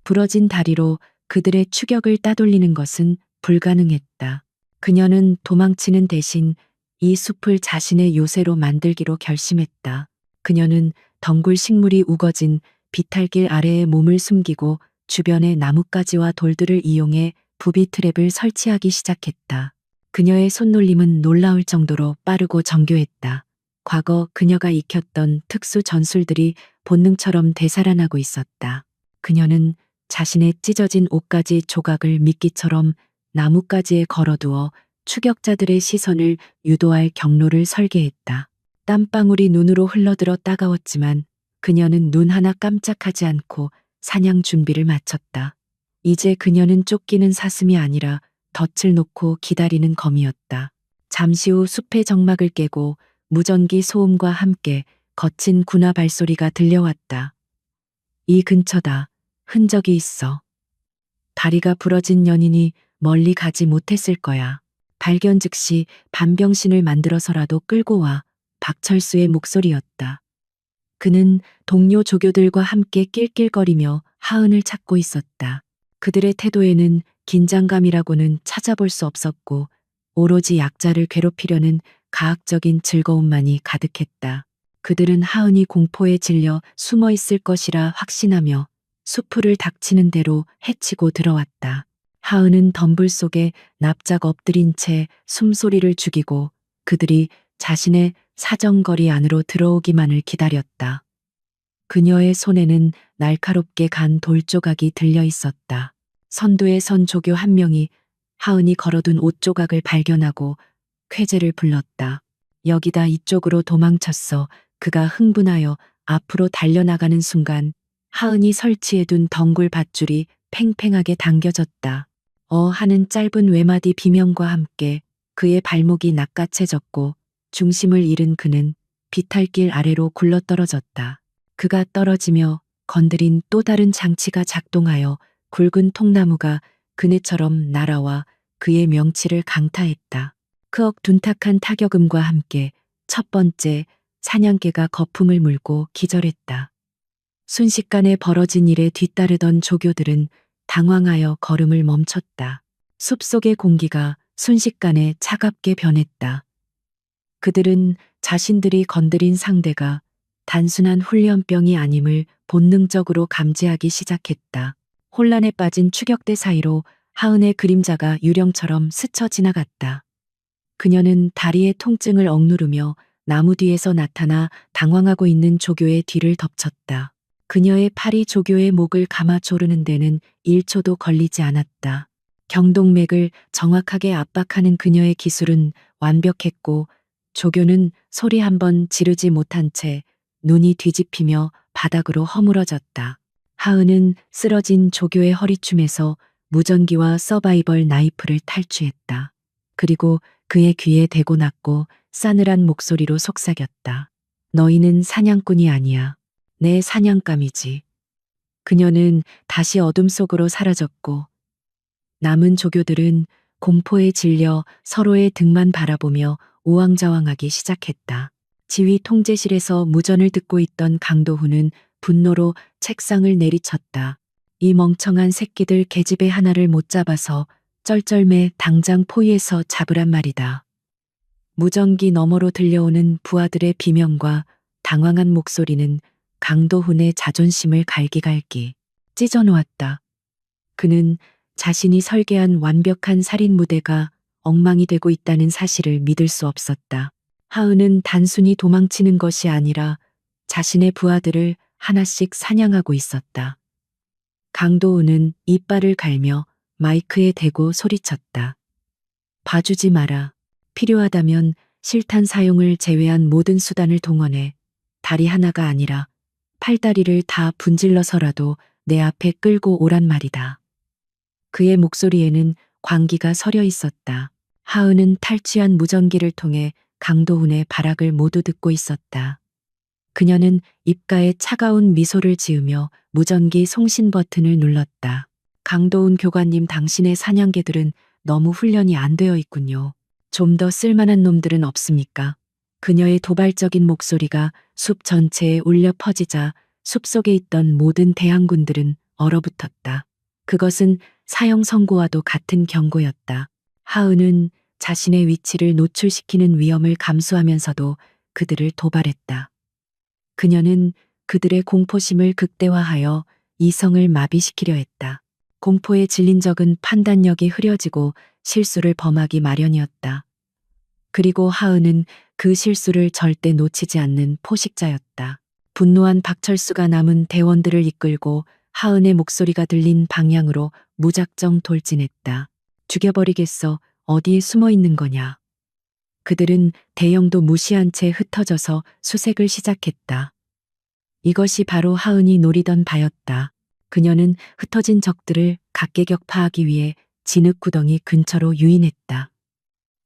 Speaker 1: 부러진 다리로 그들의 추격을 따돌리는 것은 불가능했다. 그녀는 도망치는 대신 이 숲을 자신의 요새로 만들기로 결심했다. 그녀는 덩굴 식물이 우거진 비탈길 아래에 몸을 숨기고 주변의 나뭇가지와 돌들을 이용해 부비 트랩을 설치하기 시작했다. 그녀의 손놀림은 놀라울 정도로 빠르고 정교했다. 과거 그녀가 익혔던 특수 전술들이 본능처럼 되살아나고 있었다. 그녀는 자신의 찢어진 옷가지 조각을 미끼처럼 나뭇가지에 걸어두어 추격자들의 시선을 유도할 경로를 설계했다. 땀방울이 눈으로 흘러들어 따가웠지만 그녀는 눈 하나 깜짝하지 않고 사냥 준비를 마쳤다. 이제 그녀는 쫓기는 사슴이 아니라 덫을 놓고 기다리는 검이었다. 잠시 후 숲의 정막을 깨고 무전기 소음과 함께 거친 군화 발소리가 들려왔다. 이 근처다. 흔적이 있어. 다리가 부러진 연인이 멀리 가지 못했을 거야. 발견 즉시 반병신을 만들어서라도 끌고 와. 박철수의 목소리였다. 그는 동료 조교들과 함께 낄낄거리며 하은을 찾고 있었다. 그들의 태도에는 긴장감이라고는 찾아볼 수 없었고 오로지 약자를 괴롭히려는 가학적인 즐거움만이 가득했다. 그들은 하은이 공포에 질려 숨어 있을 것이라 확신하며 수풀을 닥치는 대로 해치고 들어왔다. 하은은 덤불 속에 납작 엎드린 채 숨소리를 죽이고 그들이 자신의 사정거리 안으로 들어오기만을 기다렸다. 그녀의 손에는 날카롭게 간 돌조각이 들려 있었다. 선두에 선 조교 한 명이 하은이 걸어둔 옷 조각을 발견하고 쾌재를 불렀다. 여기다 이쪽으로 도망쳤어. 그가 흥분하여 앞으로 달려나가는 순간 하은이 설치해둔 덩굴 밧줄이 팽팽하게 당겨졌다. 하는 짧은 외마디 비명과 함께 그의 발목이 낚아채졌고 중심을 잃은 그는 비탈길 아래로 굴러떨어졌다. 그가 떨어지며 건드린 또 다른 장치가 작동하여 굵은 통나무가 그네처럼 날아와 그의 명치를 강타했다. 크억 둔탁한 타격음과 함께 첫 번째 사냥개가 거품을 물고 기절했다. 순식간에 벌어진 일에 뒤따르던 조교들은 당황하여 걸음을 멈췄다. 숲속의 공기가 순식간에 차갑게 변했다. 그들은 자신들이 건드린 상대가 단순한 훈련병이 아님을 본능적으로 감지하기 시작했다. 혼란에 빠진 추격대 사이로 하은의 그림자가 유령처럼 스쳐 지나갔다. 그녀는 다리의 통증을 억누르며 나무 뒤에서 나타나 당황하고 있는 조교의 뒤를 덮쳤다. 그녀의 팔이 조교의 목을 감아 조르는 데는 1초도 걸리지 않았다. 경동맥을 정확하게 압박하는 그녀의 기술은 완벽했고 조교는 소리 한 번 지르지 못한 채 눈이 뒤집히며 바닥으로 허물어졌다. 하은은 쓰러진 조교의 허리춤에서 무전기와 서바이벌 나이프를 탈취했다. 그리고 그의 귀에 대고 낳고 싸늘한 목소리로 속삭였다. 너희는 사냥꾼이 아니야. 내 사냥감이지. 그녀는 다시 어둠 속으로 사라졌고 남은 조교들은 공포에 질려 서로의 등만 바라보며 우왕좌왕하기 시작했다. 지휘 통제실에서 무전을 듣고 있던 강도훈은 분노로 책상을 내리쳤다. 이 멍청한 새끼들 계집애 하나를 못 잡아서 쩔쩔매 당장 포위해서 잡으란 말이다. 무전기 너머로 들려오는 부하들의 비명과 당황한 목소리는 강도훈의 자존심을 갈기갈기 찢어놓았다. 그는 자신이 설계한 완벽한 살인 무대가 엉망이 되고 있다는 사실을 믿을 수 없었다. 하은은 단순히 도망치는 것이 아니라 자신의 부하들을 하나씩 사냥하고 있었다. 강도훈은 이빨을 갈며 마이크에 대고 소리쳤다. 봐주지 마라. 필요하다면 실탄 사용을 제외한 모든 수단을 동원해 다리 하나가 아니라 팔다리를 다 분질러서라도 내 앞에 끌고 오란 말이다. 그의 목소리에는 광기가 서려 있었다. 하은은 탈취한 무전기를 통해 강도훈의 발악을 모두 듣고 있었다. 그녀는 입가에 차가운 미소를 지으며 무전기 송신 버튼을 눌렀다. 강도훈 교관님, 당신의 사냥개들은 너무 훈련이 안 되어 있군요. 좀 더 쓸만한 놈들은 없습니까? 그녀의 도발적인 목소리가 숲 전체에 울려 퍼지자 숲속에 있던 모든 대항군들은 얼어붙었다. 그것은 사형 선고와도 같은 경고였다. 하은은 자신의 위치를 노출시키는 위험을 감수하면서도 그들을 도발했다. 그녀는 그들의 공포심을 극대화하여 이성을 마비시키려 했다. 공포에 질린 적은 판단력이 흐려지고 실수를 범하기 마련이었다. 그리고 하은은 그 실수를 절대 놓치지 않는 포식자였다. 분노한 박철수가 남은 대원들을 이끌고 하은의 목소리가 들린 방향으로 무작정 돌진했다. 죽여버리겠어. 어디에 숨어 있는 거냐. 그들은 대형도 무시한 채 흩어져서 수색을 시작했다. 이것이 바로 하은이 노리던 바였다. 그녀는 흩어진 적들을 각계격파하기 위해 진흙구덩이 근처로 유인했다.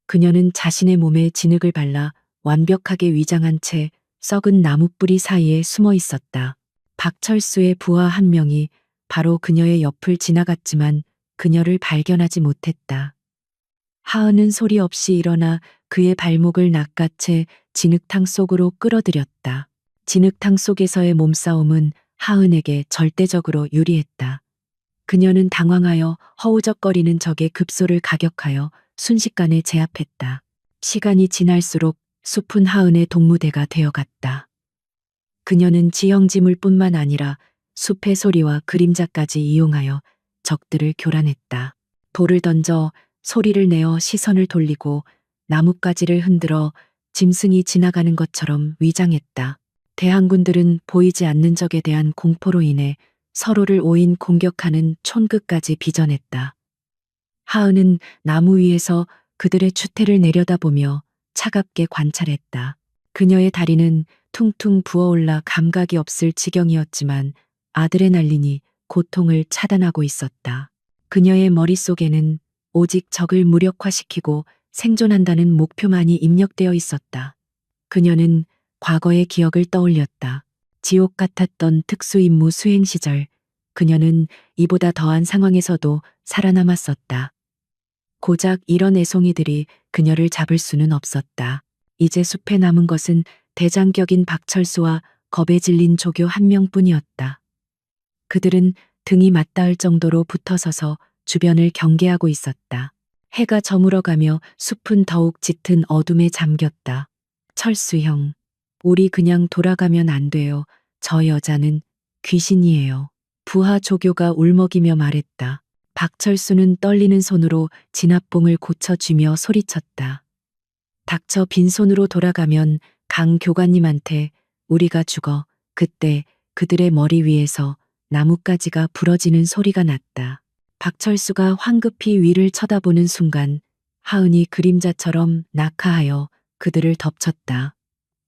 Speaker 1: 그녀는 자신의 몸에 진흙을 발라 완벽하게 위장한 채 썩은 나뭇뿌리 사이에 숨어 있었다. 박철수의 부하 한 명이 바로 그녀의 옆을 지나갔지만 그녀를 발견하지 못했다. 하은은 소리 없이 일어나 그의 발목을 낚아채 진흙탕 속으로 끌어들였다. 진흙탕 속에서의 몸싸움은 하은에게 절대적으로 유리했다. 그녀는 당황하여 허우적거리는 적의 급소를 가격하여 순식간에 제압했다. 시간이 지날수록 숲은 하은의 동무대가 되어갔다. 그녀는 지형지물뿐만 아니라 숲의 소리와 그림자까지 이용하여 적들을 교란했다. 돌을 던져 소리를 내어 시선을 돌리고 나뭇가지를 흔들어 짐승이 지나가는 것처럼 위장했다. 대항군들은 보이지 않는 적에 대한 공포로 인해 서로를 오인 공격하는 촌극까지 빚어냈다. 하은은 나무 위에서 그들의 추태를 내려다보며 차갑게 관찰했다. 그녀의 다리는 퉁퉁 부어올라 감각이 없을 지경이었지만 아드레날린이 고통을 차단하고 있었다. 그녀의 머릿속에는 오직 적을 무력화시키고 생존한다는 목표만이 입력되어 있었다. 그녀는 과거의 기억을 떠올렸다. 지옥 같았던 특수임무 수행 시절, 그녀는 이보다 더한 상황에서도 살아남았었다. 고작 이런 애송이들이 그녀를 잡을 수는 없었다. 이제 숲에 남은 것은 대장격인 박철수와 겁에 질린 조교 한 명뿐이었다. 그들은 등이 맞닿을 정도로 붙어서서 주변을 경계하고 있었다. 해가 저물어가며 숲은 더욱 짙은 어둠에 잠겼다. 철수 형, 우리 그냥 돌아가면 안 돼요. 저 여자는 귀신이에요. 부하 조교가 울먹이며 말했다. 박철수는 떨리는 손으로 진압봉을 고쳐쥐며 소리쳤다. 닥쳐, 빈손으로 돌아가면 강 교관님한테 우리가 죽어. 그때 그들의 머리 위에서 나뭇가지가 부러지는 소리가 났다. 박철수가 황급히 위를 쳐다보는 순간 하은이 그림자처럼 낙하하여 그들을 덮쳤다.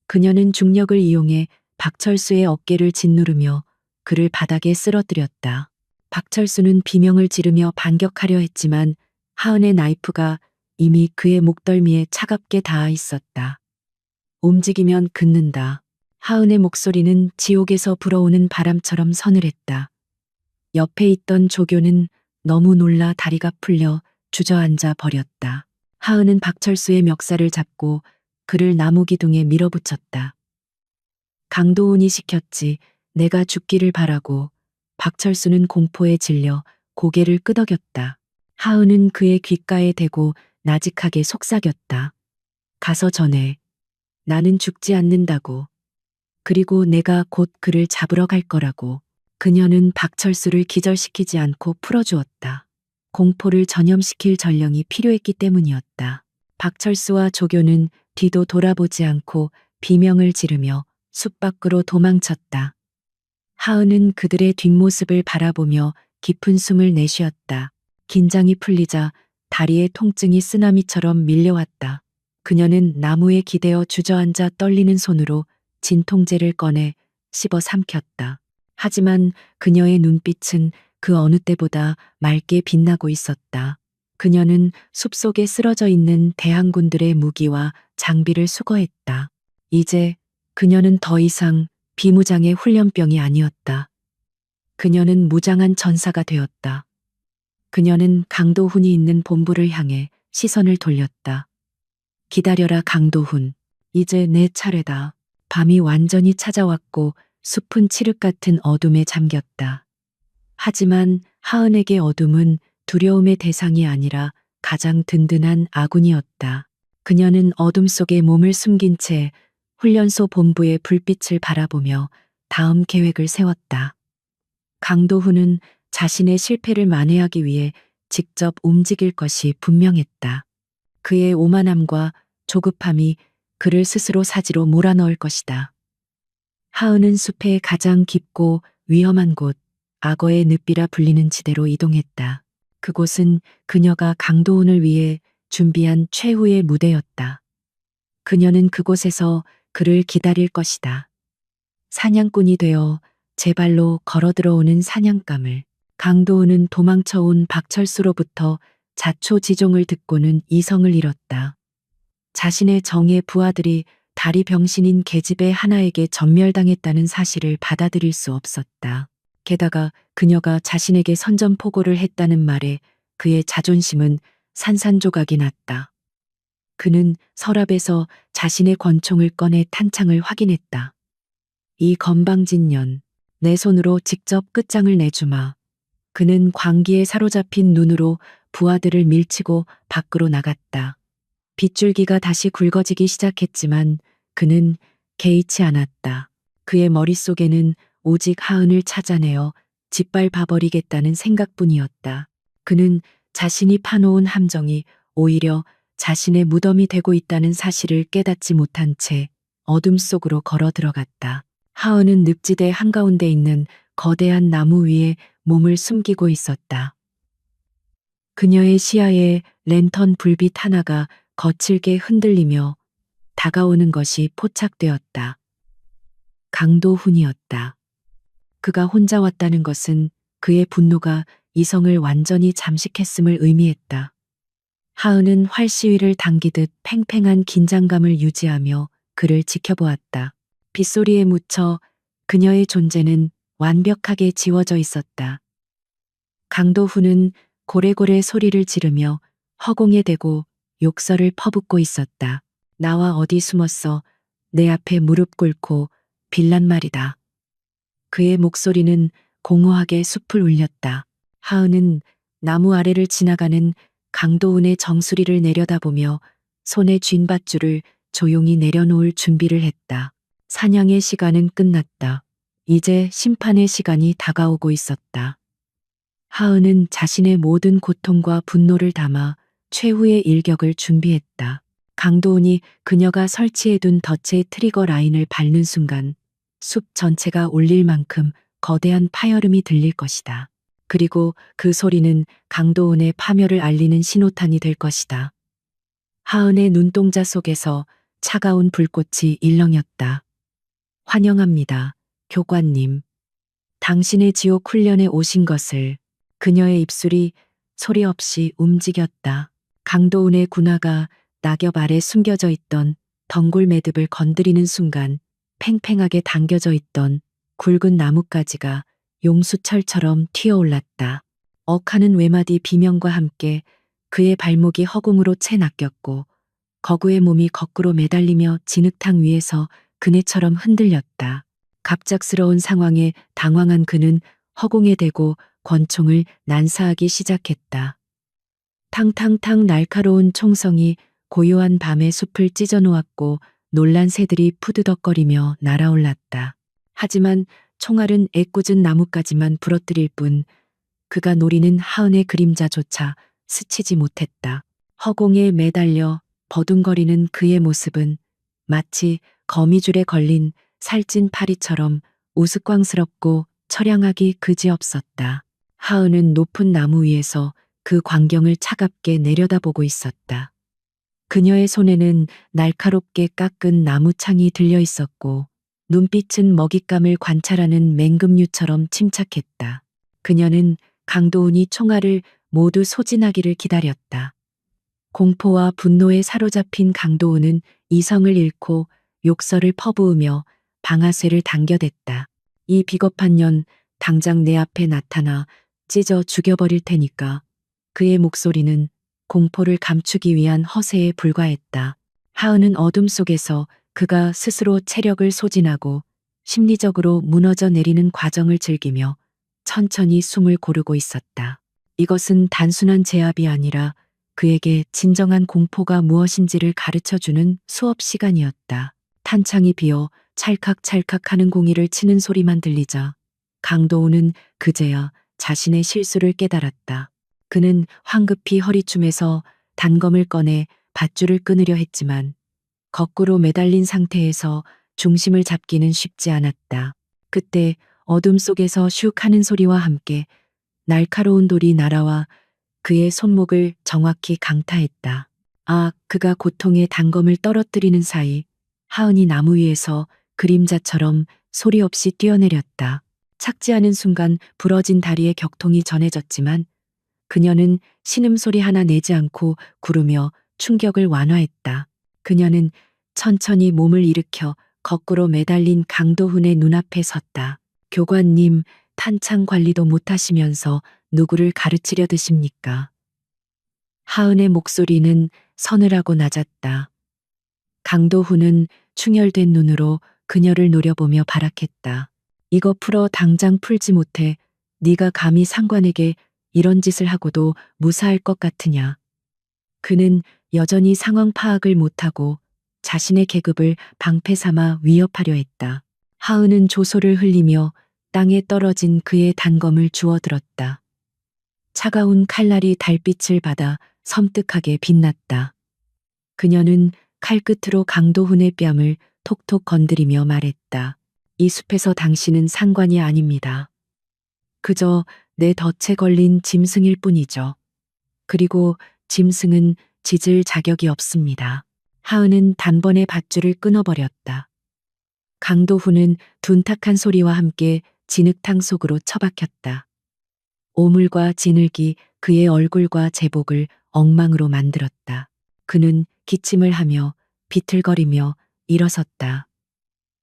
Speaker 1: 그녀는 중력을 이용해 박철수의 어깨를 짓누르며 그를 바닥에 쓰러뜨렸다. 박철수는 비명을 지르며 반격하려 했지만 하은의 나이프가 이미 그의 목덜미에 차갑게 닿아 있었다. 움직이면 긋는다. 하은의 목소리는 지옥에서 불어오는 바람처럼 서늘했다. 옆에 있던 조교는 너무 놀라 다리가 풀려 주저앉아 버렸다. 하은은 박철수의 멱살을 잡고 그를 나무 기둥에 밀어붙였다. 강도훈이 시켰지. 내가 죽기를 바라고. 박철수는 공포에 질려 고개를 끄덕였다. 하은은 그의 귓가에 대고 나직하게 속삭였다. 가서 전해. 나는 죽지 않는다고. 그리고 내가 곧 그를 잡으러 갈 거라고. 그녀는 박철수를 기절시키지 않고 풀어주었다. 공포를 전염시킬 전령이 필요했기 때문이었다. 박철수와 조교는 뒤도 돌아보지 않고 비명을 지르며 숲 밖으로 도망쳤다. 하은은 그들의 뒷모습을 바라보며 깊은 숨을 내쉬었다. 긴장이 풀리자 다리에 통증이 쓰나미처럼 밀려왔다. 그녀는 나무에 기대어 주저앉아 떨리는 손으로 진통제를 꺼내 씹어 삼켰다. 하지만 그녀의 눈빛은 그 어느 때보다 맑게 빛나고 있었다. 그녀는 숲속에 쓰러져 있는 대항군들의 무기와 장비를 수거했다. 이제 그녀는 더 이상 비무장의 훈련병이 아니었다. 그녀는 무장한 전사가 되었다. 그녀는 강도훈이 있는 본부를 향해 시선을 돌렸다. 기다려라, 강도훈. 이제 내 차례다. 밤이 완전히 찾아왔고 숲은 칠흑 같은 어둠에 잠겼다. 하지만 하은에게 어둠은 두려움의 대상이 아니라 가장 든든한 아군이었다. 그녀는 어둠 속에 몸을 숨긴 채 훈련소 본부의 불빛을 바라보며 다음 계획을 세웠다. 강도훈은 자신의 실패를 만회하기 위해 직접 움직일 것이 분명했다. 그의 오만함과 조급함이 그를 스스로 사지로 몰아넣을 것이다. 하은은 숲의 가장 깊고 위험한 곳, 악어의 늪이라 불리는 지대로 이동했다. 그곳은 그녀가 강도훈을 위해 준비한 최후의 무대였다. 그녀는 그곳에서 그를 기다릴 것이다. 사냥꾼이 되어 제 발로 걸어 들어오는 사냥감을. 강도훈은 도망쳐온 박철수로부터 자초지종을 듣고는 이성을 잃었다. 자신의 정의 부하들이 다리 병신인 계집애 하나에게 전멸당했다는 사실을 받아들일 수 없었다. 게다가 그녀가 자신에게 선전포고를 했다는 말에 그의 자존심은 산산조각이 났다. 그는 서랍에서 자신의 권총을 꺼내 탄창을 확인했다. 이 건방진 내 손으로 직접 끝장을 내주마. 그는 광기에 사로잡힌 눈으로 부하들을 밀치고 밖으로 나갔다. 빗줄기가 다시 굵어지기 시작했지만 그는 개의치 않았다. 그의 머릿속에는 오직 하은을 찾아내어 짓밟아 버리겠다는 생각뿐이었다. 그는 자신이 파놓은 함정이 오히려 자신의 무덤이 되고 있다는 사실을 깨닫지 못한 채 어둠 속으로 걸어 들어갔다. 하은은 늪지대 한가운데 있는 거대한 나무 위에 몸을 숨기고 있었다. 그녀의 시야에 랜턴 불빛 하나가 거칠게 흔들리며 다가오는 것이 포착되었다. 강도훈이었다. 그가 혼자 왔다는 것은 그의 분노가 이성을 완전히 잠식했음을 의미했다. 하은은 활시위를 당기듯 팽팽한 긴장감을 유지하며 그를 지켜보았다. 빗소리에 묻혀 그녀의 존재는 완벽하게 지워져 있었다. 강도훈은 고래고래 소리를 지르며 허공에 대고 욕설을 퍼붓고 있었다. 나와 어디 숨었어? 내 앞에 무릎 꿇고 빌란 말이다. 그의 목소리는 공허하게 숲을 울렸다. 하은은 나무 아래를 지나가는 강도훈의 정수리를 내려다보며 손에 쥔 밧줄을 조용히 내려놓을 준비를 했다. 사냥의 시간은 끝났다. 이제 심판의 시간이 다가오고 있었다. 하은은 자신의 모든 고통과 분노를 담아 최후의 일격을 준비했다. 강도훈이 그녀가 설치해둔 덫의 트리거 라인을 밟는 순간 숲 전체가 울릴 만큼 거대한 파열음이 들릴 것이다. 그리고 그 소리는 강도훈의 파멸을 알리는 신호탄이 될 것이다. 하은의 눈동자 속에서 차가운 불꽃이 일렁였다. 환영합니다, 교관님. 당신의 지옥 훈련에 오신 것을. 그녀의 입술이 소리 없이 움직였다. 강도훈의 군화가 낙엽 아래 숨겨져 있던 덩굴 매듭을 건드리는 순간 팽팽하게 당겨져 있던 굵은 나뭇가지가 용수철처럼 튀어올랐다. 억하는 외마디 비명과 함께 그의 발목이 허공으로 채 낚였고 거구의 몸이 거꾸로 매달리며 진흙탕 위에서 그네처럼 흔들렸다. 갑작스러운 상황에 당황한 그는 허공에 대고 권총을 난사하기 시작했다. 탕탕탕 날카로운 총성이 고요한 밤의 숲을 찢어 놓았고 놀란 새들이 푸드덕거리며 날아올랐다. 하지만 총알은 애꿎은 나뭇가지만 부러뜨릴 뿐 그가 노리는 하은의 그림자조차 스치지 못했다. 허공에 매달려 버둥거리는 그의 모습은 마치 거미줄에 걸린 살찐 파리처럼 우스꽝스럽고 처량하기 그지없었다. 하은은 높은 나무 위에서 그 광경을 차갑게 내려다보고 있었다. 그녀의 손에는 날카롭게 깎은 나무창이 들려 있었고 눈빛은 먹잇감을 관찰하는 맹금류처럼 침착했다. 그녀는 강도훈이 총알을 모두 소진하기를 기다렸다. 공포와 분노에 사로잡힌 강도훈은 이성을 잃고 욕설을 퍼부으며 방아쇠를 당겨댔다. 이 비겁한 년 당장 내 앞에 나타나 찢어 죽여버릴 테니까. 그의 목소리는 공포를 감추기 위한 허세에 불과했다. 하은은 어둠 속에서 그가 스스로 체력을 소진하고 심리적으로 무너져 내리는 과정을 즐기며 천천히 숨을 고르고 있었다. 이것은 단순한 제압이 아니라 그에게 진정한 공포가 무엇인지를 가르쳐주는 수업 시간이었다. 탄창이 비어 찰칵찰칵 하는 공이를 치는 소리만 들리자 강도우는 그제야 자신의 실수를 깨달았다. 그는 황급히 허리춤에서 단검을 꺼내 밧줄을 끊으려 했지만 거꾸로 매달린 상태에서 중심을 잡기는 쉽지 않았다. 그때 어둠 속에서 슉 하는 소리와 함께 날카로운 돌이 날아와 그의 손목을 정확히 강타했다. 아, 그가 고통의 단검을 떨어뜨리는 사이 하은이 나무 위에서 그림자처럼 소리 없이 뛰어내렸다. 착지하는 순간 부러진 다리의 격통이 전해졌지만 그녀는 신음소리 하나 내지 않고 구르며 충격을 완화했다. 그녀는 천천히 몸을 일으켜 거꾸로 매달린 강도훈의 눈앞에 섰다. 교관님, 탄창 관리도 못하시면서 누구를 가르치려 드십니까? 하은의 목소리는 서늘하고 낮았다. 강도훈은 충혈된 눈으로 그녀를 노려보며 발악했다. 이거 풀어 당장 풀지 못해 네가 감히 상관에게 이런 짓을 하고도 무사할 것 같으냐. 그는 여전히 상황 파악을 못하고 자신의 계급을 방패 삼아 위협하려 했다. 하은은 조소를 흘리며 땅에 떨어진 그의 단검을 주워들었다. 차가운 칼날이 달빛을 받아 섬뜩하게 빛났다. 그녀는 칼끝으로 강도훈의 뺨을 톡톡 건드리며 말했다. 이 숲에서 당신은 상관이 아닙니다. 그저 내 덫에 걸린 짐승일 뿐이죠. 그리고 짐승은 짖을 자격이 없습니다. 하은은 단번에 밧줄을 끊어버렸다. 강도훈은 둔탁한 소리와 함께 진흙탕 속으로 처박혔다. 오물과 진흙이 그의 얼굴과 제복을 엉망으로 만들었다. 그는 기침을 하며 비틀거리며 일어섰다.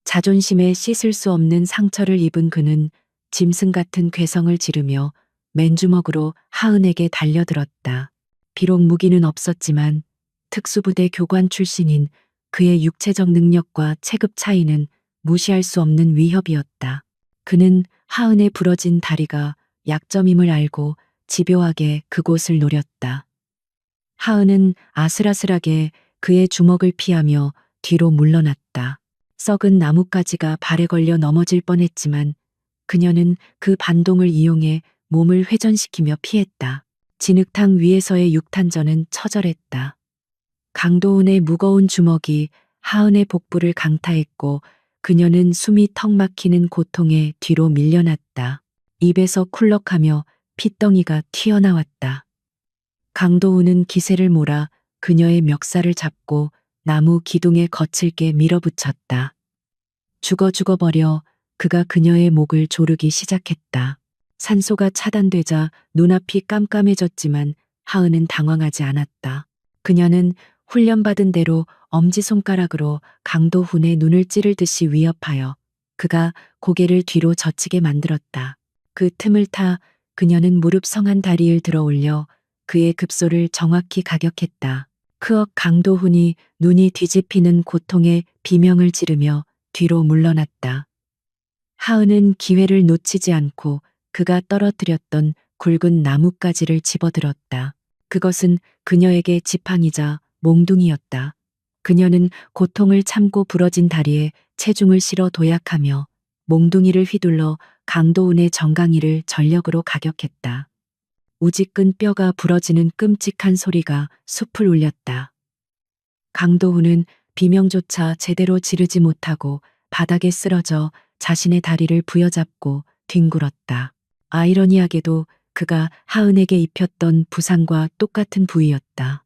Speaker 1: 자존심에 씻을 수 없는 상처를 입은 그는 짐승 같은 괴성을 지르며 맨주먹으로 하은에게 달려들었다. 비록 무기는 없었지만 특수부대 교관 출신인 그의 육체적 능력과 체급 차이는 무시할 수 없는 위협이었다. 그는 하은의 부러진 다리가 약점임을 알고 집요하게 그곳을 노렸다. 하은은 아슬아슬하게 그의 주먹을 피하며 뒤로 물러났다. 썩은 나뭇가지가 발에 걸려 넘어질 뻔했지만 그녀는 그 반동을 이용해 몸을 회전시키며 피했다. 진흙탕 위에서의 육탄전은 처절했다. 강도훈의 무거운 주먹이 하은의 복부를 강타했고 그녀는 숨이 턱 막히는 고통에 뒤로 밀려났다. 입에서 쿨럭하며 핏덩이가 튀어나왔다. 강도훈은 기세를 몰아 그녀의 멱살을 잡고 나무 기둥에 거칠게 밀어붙였다. 죽어버려 그가 그녀의 목을 조르기 시작했다. 산소가 차단되자 눈앞이 깜깜해졌지만 하은은 당황하지 않았다. 그녀는 훈련받은 대로 엄지손가락으로 강도훈의 눈을 찌르듯이 위협하여 그가 고개를 뒤로 젖히게 만들었다. 그 틈을 타 그녀는 무릎 성한 다리를 들어 올려 그의 급소를 정확히 가격했다. 크억 강도훈이 눈이 뒤집히는 고통에 비명을 지르며 뒤로 물러났다. 하은은 기회를 놓치지 않고 그가 떨어뜨렸던 굵은 나뭇가지를 집어들었다. 그것은 그녀에게 지팡이자 몽둥이였다. 그녀는 고통을 참고 부러진 다리에 체중을 실어 도약하며 몽둥이를 휘둘러 강도훈의 정강이를 전력으로 가격했다. 우지끈 뼈가 부러지는 끔찍한 소리가 숲을 울렸다. 강도훈은 비명조차 제대로 지르지 못하고 바닥에 쓰러져 자신의 다리를 부여잡고 뒹굴었다. 아이러니하게도 그가 하은에게 입혔던 부상과 똑같은 부위였다.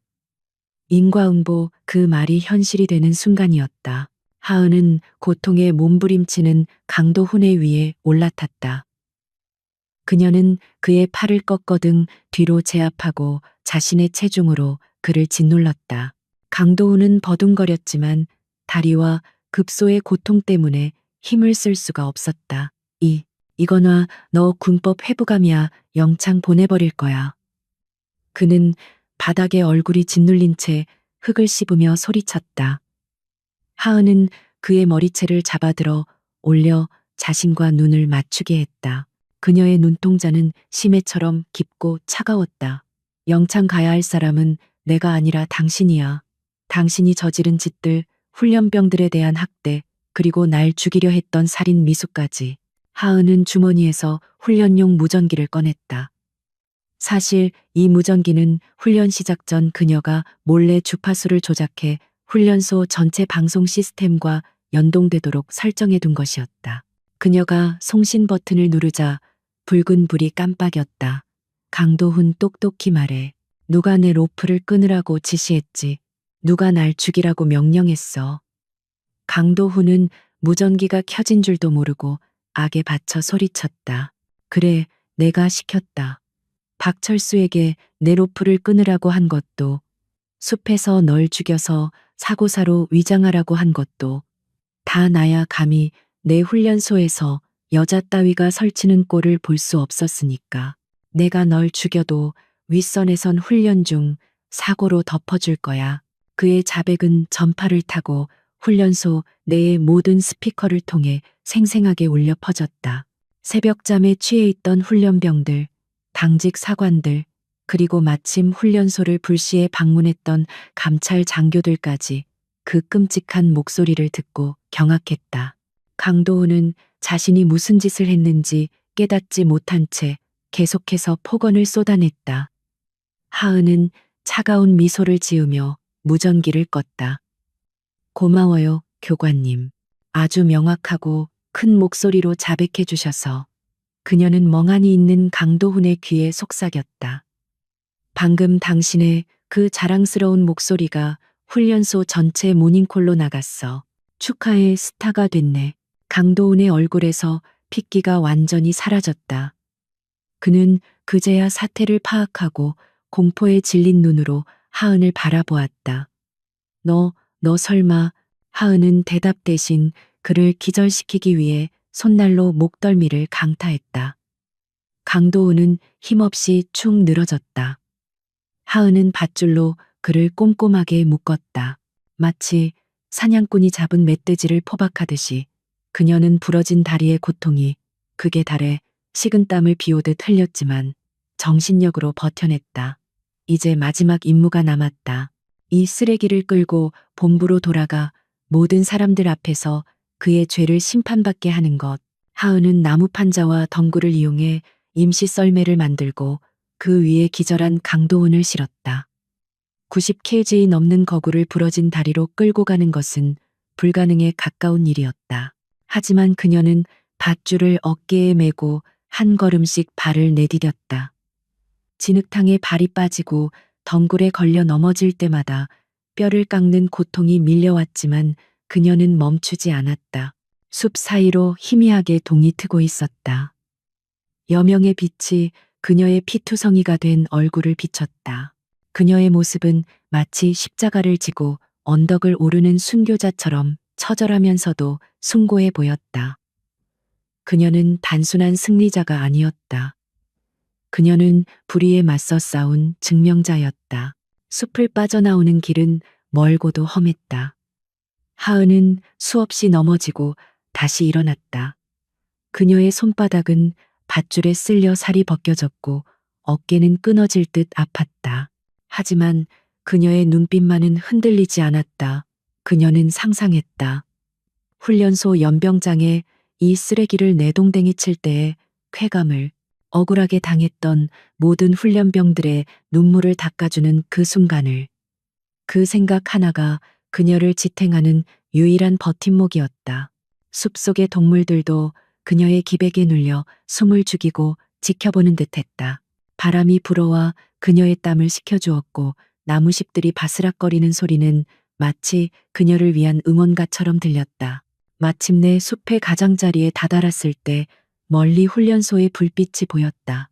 Speaker 1: 인과응보, 그 말이 현실이 되는 순간이었다. 하은은 고통에 몸부림치는 강도훈의 위에 올라탔다. 그녀는 그의 팔을 꺾어등 뒤로 제압하고 자신의 체중으로 그를 짓눌렀다. 강도훈은 버둥거렸지만 다리와 급소의 고통 때문에 힘을 쓸 수가 없었다. 이거나 너 군법 회부감이야. 영창 보내버릴 거야. 그는 바닥에 얼굴이 짓눌린 채 흙을 씹으며 소리쳤다. 하은은 그의 머리채를 잡아들어 올려 자신과 눈을 맞추게 했다. 그녀의 눈동자는 심해처럼 깊고 차가웠다. 영창 가야 할 사람은 내가 아니라 당신이야. 당신이 저지른 짓들, 훈련병들에 대한 학대, 그리고 날 죽이려 했던 살인 미수까지. 하은은 주머니에서 훈련용 무전기를 꺼냈다. 사실 이 무전기는 훈련 시작 전 그녀가 몰래 주파수를 조작해 훈련소 전체 방송 시스템과 연동되도록 설정해 둔 것이었다. 그녀가 송신 버튼을 누르자 붉은 불이 깜빡였다. 강도훈 똑똑히 말해. 누가 내 로프를 끊으라고 지시했지. 누가 날 죽이라고 명령했어. 강도훈은 무전기가 켜진 줄도 모르고 악에 받쳐 소리쳤다. 그래, 내가 시켰다. 박철수에게 내 로프를 끊으라고 한 것도, 숲에서 널 죽여서 사고사로 위장하라고 한 것도 다 나야. 감히 내 훈련소에서 여자 따위가 설치는 꼴을 볼 수 없었으니까. 내가 널 죽여도 윗선에선 훈련 중 사고로 덮어줄 거야. 그의 자백은 전파를 타고 훈련소 내의 모든 스피커를 통해 생생하게 울려 퍼졌다. 새벽잠에 취해 있던 훈련병들, 당직 사관들, 그리고 마침 훈련소를 불시에 방문했던 감찰 장교들까지 그 끔찍한 목소리를 듣고 경악했다. 강도훈은 자신이 무슨 짓을 했는지 깨닫지 못한 채 계속해서 폭언을 쏟아냈다. 하은은 차가운 미소를 지으며 무전기를 껐다. 고마워요, 교관님. 아주 명확하고 큰 목소리로 자백해 주셔서. 그녀는 멍하니 있는 강도훈의 귀에 속삭였다. 방금 당신의 그 자랑스러운 목소리가 훈련소 전체 모닝콜로 나갔어. 축하해, 스타가 됐네. 강도훈의 얼굴에서 핏기가 완전히 사라졌다. 그는 그제야 사태를 파악하고 공포에 질린 눈으로 하은을 바라보았다. 너 설마. 하은은 대답 대신 그를 기절시키기 위해 손날로 목덜미를 강타했다. 강도훈은 힘없이 축 늘어졌다. 하은은 밧줄로 그를 꼼꼼하게 묶었다. 마치 사냥꾼이 잡은 멧돼지를 포박하듯이 그녀는 부러진 다리의 고통이 극에 달해 식은땀을 비오듯 흘렸지만 정신력으로 버텨냈다. 이제 마지막 임무가 남았다. 이 쓰레기를 끌고 본부로 돌아가 모든 사람들 앞에서 그의 죄를 심판받게 하는 것. 하은은 나무 판자와 덩굴을 이용해 임시 썰매를 만들고 그 위에 기절한 강도훈을 실었다. 90kg 넘는 거구를 부러진 다리로 끌고 가는 것은 불가능에 가까운 일이었다. 하지만 그녀는 밧줄을 어깨에 메고 한 걸음씩 발을 내디뎠다. 진흙탕에 발이 빠지고 덩굴에 걸려 넘어질 때마다 뼈를 깎는 고통이 밀려왔지만 그녀는 멈추지 않았다. 숲 사이로 희미하게 동이 트고 있었다. 여명의 빛이 그녀의 피투성이가 된 얼굴을 비췄다. 그녀의 모습은 마치 십자가를 지고 언덕을 오르는 순교자처럼 처절하면서도 숭고해 보였다. 그녀는 단순한 승리자가 아니었다. 그녀는 불의에 맞서 싸운 증명자였다. 숲을 빠져나오는 길은 멀고도 험했다. 하은은 수없이 넘어지고 다시 일어났다. 그녀의 손바닥은 밧줄에 쓸려 살이 벗겨졌고 어깨는 끊어질 듯 아팠다. 하지만 그녀의 눈빛만은 흔들리지 않았다. 그녀는 상상했다. 훈련소 연병장에 이 쓰레기를 내동댕이 칠 때의 쾌감을, 억울하게 당했던 모든 훈련병들의 눈물을 닦아주는 그 순간을. 그 생각 하나가 그녀를 지탱하는 유일한 버팀목이었다. 숲속의 동물들도 그녀의 기백에 눌려 숨을 죽이고 지켜보는 듯했다. 바람이 불어와 그녀의 땀을 식혀주었고 나무잎들이 바스락거리는 소리는 마치 그녀를 위한 응원가처럼 들렸다. 마침내 숲의 가장자리에 다다랐을 때 멀리 훈련소의 불빛이 보였다.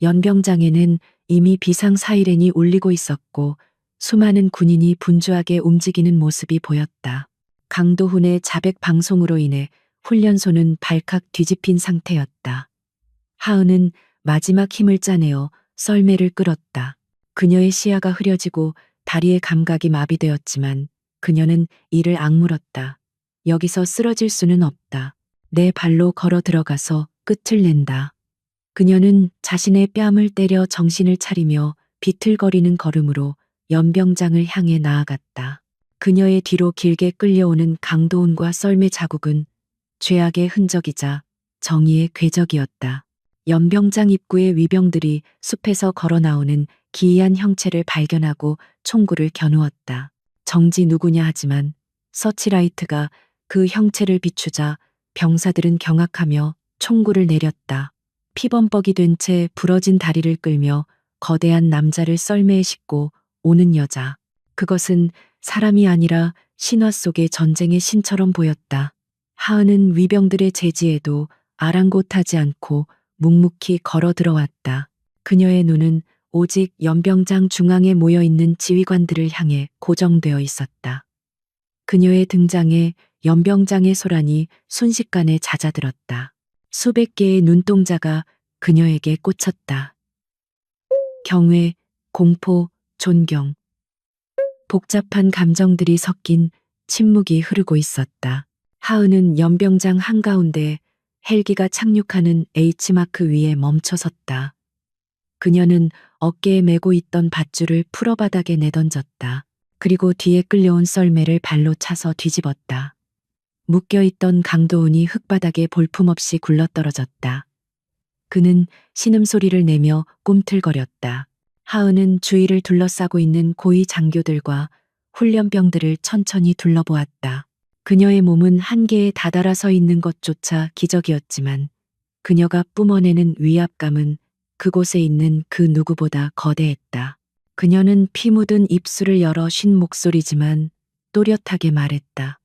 Speaker 1: 연병장에는 이미 비상 사이렌이 울리고 있었고 수많은 군인이 분주하게 움직이는 모습이 보였다. 강도훈의 자백 방송으로 인해 훈련소는 발칵 뒤집힌 상태였다. 하은은 마지막 힘을 짜내어 썰매를 끌었다. 그녀의 시야가 흐려지고 다리의 감각이 마비되었지만 그녀는 이를 악물었다. 여기서 쓰러질 수는 없다. 내 발로 걸어 들어가서 끝을 낸다. 그녀는 자신의 뺨을 때려 정신을 차리며 비틀거리는 걸음으로 연병장을 향해 나아갔다. 그녀의 뒤로 길게 끌려오는 강도훈과 썰매 자국은 죄악의 흔적이자 정의의 궤적이었다. 연병장 입구의 위병들이 숲에서 걸어 나오는 기이한 형체를 발견하고 총구를 겨누었다. 정지 누구냐 하지만 서치라이트가 그 형체를 비추자 병사들은 경악하며 총구를 내렸다. 피범벅이 된 채 부러진 다리를 끌며 거대한 남자를 썰매에 싣고 오는 여자. 그것은 사람이 아니라 신화 속의 전쟁의 신처럼 보였다. 하은은 위병들의 제지에도 아랑곳하지 않고 묵묵히 걸어 들어왔다. 그녀의 눈은 오직 연병장 중앙에 모여 있는 지휘관들을 향해 고정되어 있었다. 그녀의 등장에 연병장의 소란이 순식간에 잦아들었다. 수백 개의 눈동자가 그녀에게 꽂혔다. 경외, 공포, 존경. 복잡한 감정들이 섞인 침묵이 흐르고 있었다. 하은은 연병장 한가운데 헬기가 착륙하는 H마크 위에 멈춰 섰다. 그녀는 어깨에 메고 있던 밧줄을 풀어 바닥에 내던졌다. 그리고 뒤에 끌려온 썰매를 발로 차서 뒤집었다. 묶여있던 강도훈이 흙바닥에 볼품없이 굴러떨어졌다. 그는 신음소리를 내며 꿈틀거렸다. 하은은 주위를 둘러싸고 있는 고위 장교들과 훈련병들을 천천히 둘러보았다. 그녀의 몸은 한계에 다다라 서 있는 것조차 기적이었지만 그녀가 뿜어내는 위압감은 그곳에 있는 그 누구보다 거대했다. 그녀는 피 묻은 입술을 열어 쉰 목소리지만 또렷하게 말했다.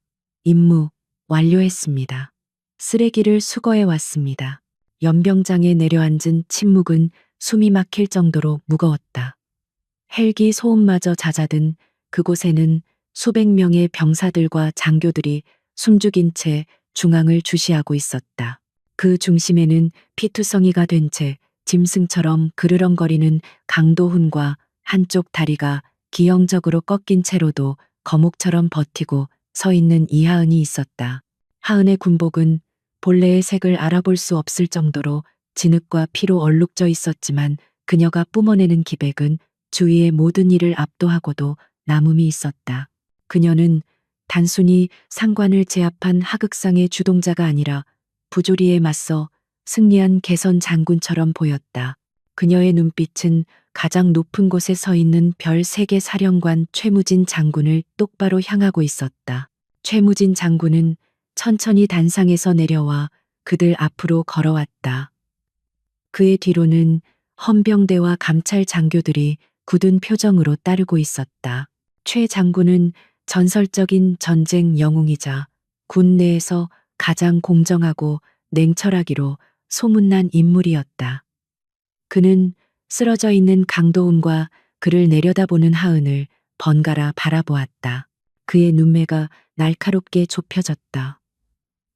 Speaker 1: 임무 완료했습니다. 쓰레기를 수거해 왔습니다. 연병장에 내려앉은 침묵은 숨이 막힐 정도로 무거웠다. 헬기 소음마저 잦아든 그곳에는 수백 명의 병사들과 장교들이 숨죽인 채 중앙을 주시하고 있었다. 그 중심에는 피투성이가 된 채 짐승처럼 그르렁거리는 강도훈과 한쪽 다리가 기형적으로 꺾인 채로도 거목처럼 버티고 서 있는 이하은이 있었다. 하은의 군복은 본래의 색을 알아볼 수 없을 정도로 진흙과 피로 얼룩져 있었지만 그녀가 뿜어내는 기백은 주위의 모든 일을 압도하고도 남음이 있었다. 그녀는 단순히 상관을 제압한 하극상의 주동자가 아니라 부조리에 맞서 승리한 개선 장군처럼 보였다. 그녀의 눈빛은 가장 높은 곳에 서 있는 별 3개 사령관 최무진 장군을 똑바로 향하고 있었다. 최무진 장군은 천천히 단상에서 내려와 그들 앞으로 걸어왔다. 그의 뒤로는 헌병대와 감찰 장교들이 굳은 표정으로 따르고 있었다. 최 장군은 전설적인 전쟁 영웅이자 군 내에서 가장 공정하고 냉철하기로 소문난 인물이었다. 그는 쓰러져 있는 강도훈과 그를 내려다보는 하은을 번갈아 바라보았다. 그의 눈매가 날카롭게 좁혀졌다.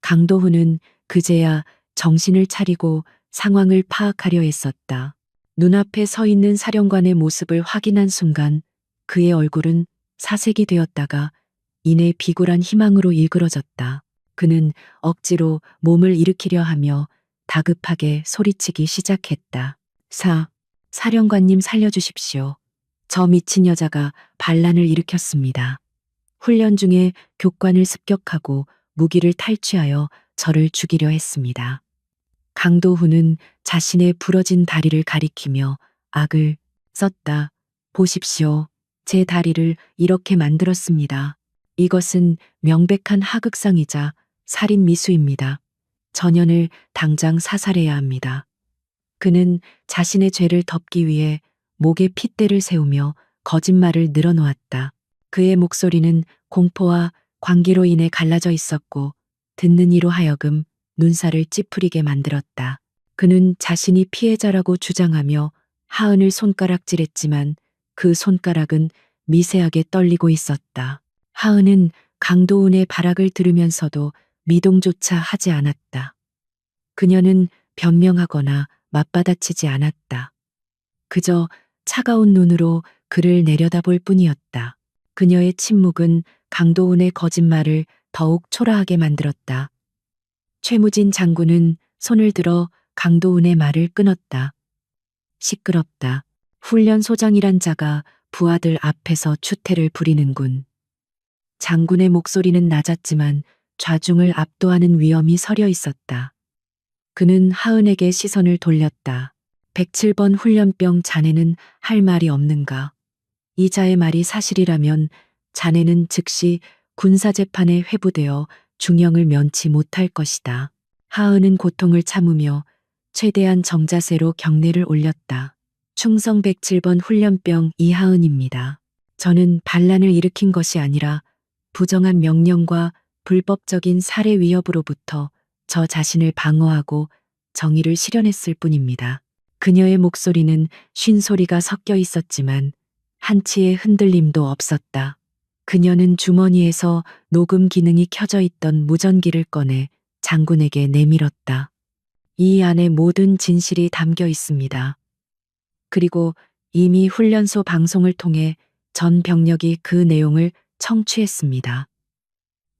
Speaker 1: 강도훈은 그제야 정신을 차리고 상황을 파악하려 했었다. 눈앞에 서 있는 사령관의 모습을 확인한 순간 그의 얼굴은 사색이 되었다가 이내 비굴한 희망으로 일그러졌다. 그는 억지로 몸을 일으키려 하며 다급하게 소리치기 시작했다. 사령관님 살려주십시오. 저 미친 여자가 반란을 일으켰습니다. 훈련 중에 교관을 습격하고 무기를 탈취하여 저를 죽이려 했습니다. 강도훈은 자신의 부러진 다리를 가리키며 악을 썼다. 보십시오. 제 다리를 이렇게 만들었습니다. 이것은 명백한 하극상이자 살인 미수입니다. 전현을 당장 사살해야 합니다. 그는 자신의 죄를 덮기 위해 목에 핏대를 세우며 거짓말을 늘어놓았다. 그의 목소리는 공포와 광기로 인해 갈라져 있었고 듣는 이로 하여금 눈살을 찌푸리게 만들었다. 그는 자신이 피해자라고 주장하며 하은을 손가락질했지만 그 손가락은 미세하게 떨리고 있었다. 하은은 강도훈의 발악을 들으면서도 미동조차 하지 않았다. 그녀는 변명하거나 맞받아치지 않았다. 그저 차가운 눈으로 그를 내려다볼 뿐이었다. 그녀의 침묵은 강도훈의 거짓말을 더욱 초라하게 만들었다. 최무진 장군은 손을 들어 강도훈의 말을 끊었다. 시끄럽다. 훈련소장이란 자가 부하들 앞에서 추태를 부리는군. 장군의 목소리는 낮았지만 좌중을 압도하는 위엄이 서려 있었다. 그는 하은에게 시선을 돌렸다. 107번 훈련병 자네는 할 말이 없는가? 이자의 말이 사실이라면 자네는 즉시 군사재판에 회부되어 중형을 면치 못할 것이다. 하은은 고통을 참으며 최대한 정자세로 경례를 올렸다. 충성 107번 훈련병 이하은입니다. 저는 반란을 일으킨 것이 아니라 부정한 명령과 불법적인 살해 위협으로부터 저 자신을 방어하고 정의를 실현했을 뿐입니다. 그녀의 목소리는 쉰 소리가 섞여 있었지만 한치의 흔들림도 없었다. 그녀는 주머니에서 녹음 기능이 켜져 있던 무전기를 꺼내 장군에게 내밀었다. 이 안에 모든 진실이 담겨 있습니다. 그리고 이미 훈련소 방송을 통해 전 병력이 그 내용을 청취했습니다.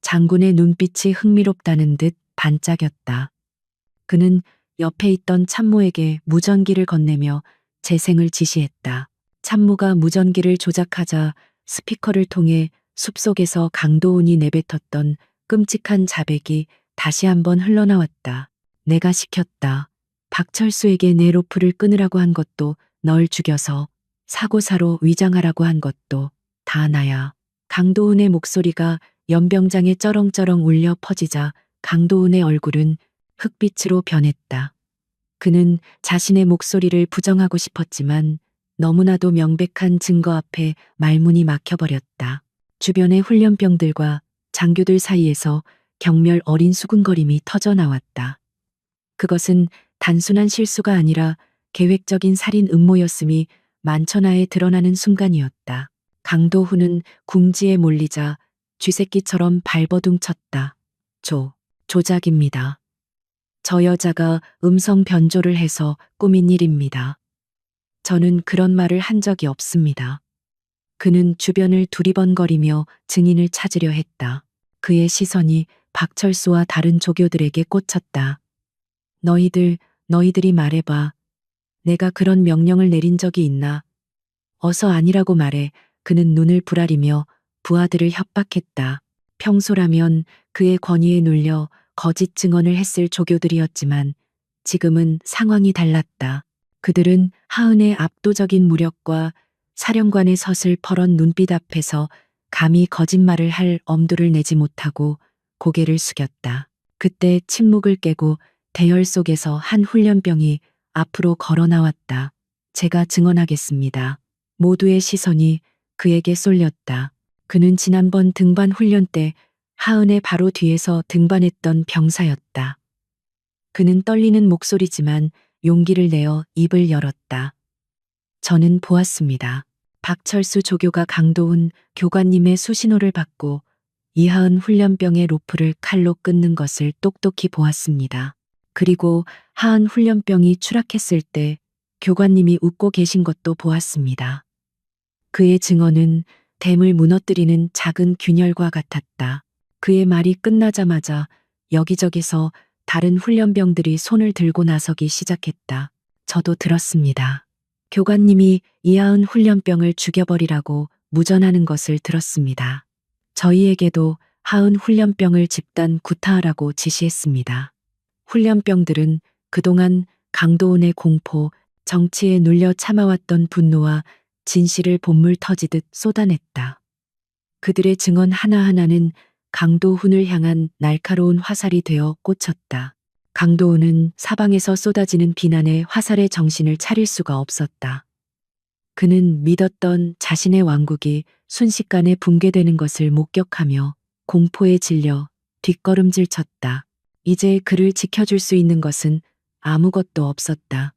Speaker 1: 장군의 눈빛이 흥미롭다는 듯 반짝였다. 그는 옆에 있던 참모에게 무전기를 건네며 재생을 지시했다. 참모가 무전기를 조작하자 스피커를 통해 숲속에서 강도훈이 내뱉었던 끔찍한 자백이 다시 한번 흘러나왔다. 내가 시켰다. 박철수에게 내 로프를 끊으라고 한 것도 널 죽여서 사고사로 위장하라고 한 것도 다 나야. 강도훈의 목소리가 연병장에 쩌렁쩌렁 울려 퍼지자 강도훈의 얼굴은 흑빛으로 변했다. 그는 자신의 목소리를 부정하고 싶었지만 너무나도 명백한 증거 앞에 말문이 막혀버렸다. 주변의 훈련병들과 장교들 사이에서 경멸 어린 수군거림이 터져나왔다. 그것은 단순한 실수가 아니라 계획적인 살인 음모였음이 만천하에 드러나는 순간이었다. 강도훈은 궁지에 몰리자 쥐새끼처럼 발버둥 쳤다. 조작입니다. 저 여자가 음성 변조를 해서 꾸민 일입니다. 저는 그런 말을 한 적이 없습니다. 그는 주변을 두리번거리며 증인을 찾으려 했다. 그의 시선이 박철수와 다른 조교들에게 꽂혔다. 너희들이 말해봐. 내가 그런 명령을 내린 적이 있나? 어서 아니라고 말해. 그는 눈을 부라리며 부하들을 협박했다. 평소라면 그의 권위에 눌려 거짓 증언을 했을 조교들이었지만 지금은 상황이 달랐다. 그들은 하은의 압도적인 무력과 사령관의 서슬 퍼런 눈빛 앞에서 감히 거짓말을 할 엄두를 내지 못하고 고개를 숙였다. 그때 침묵을 깨고 대열 속에서 한 훈련병이 앞으로 걸어 나왔다. 제가 증언하겠습니다. 모두의 시선이 그에게 쏠렸다. 그는 지난번 등반 훈련 때 하은의 바로 뒤에서 등반했던 병사였다. 그는 떨리는 목소리지만 용기를 내어 입을 열었다. 저는 보았습니다. 박철수 조교가 강도훈 교관님의 수신호를 받고 이하은 훈련병의 로프를 칼로 끊는 것을 똑똑히 보았습니다. 그리고 하은 훈련병이 추락했을 때 교관님이 웃고 계신 것도 보았습니다. 그의 증언은 댐을 무너뜨리는 작은 균열과 같았다. 그의 말이 끝나자마자 여기저기서 다른 훈련병들이 손을 들고 나서기 시작했다. 저도 들었습니다. 교관님이 이하은 훈련병을 죽여버리라고 무전하는 것을 들었습니다. 저희에게도 하은 훈련병을 집단 구타하라고 지시했습니다. 훈련병들은 그동안 강도훈의 공포, 정치에 눌려 참아왔던 분노와 진실을 본물 터지듯 쏟아냈다. 그들의 증언 하나하나는 강도훈을 향한 날카로운 화살이 되어 꽂혔다. 강도훈은 사방에서 쏟아지는 비난에 화살의 정신을 차릴 수가 없었다. 그는 믿었던 자신의 왕국이 순식간에 붕괴되는 것을 목격하며 공포에 질려 뒷걸음질 쳤다. 이제 그를 지켜줄 수 있는 것은 아무것도 없었다.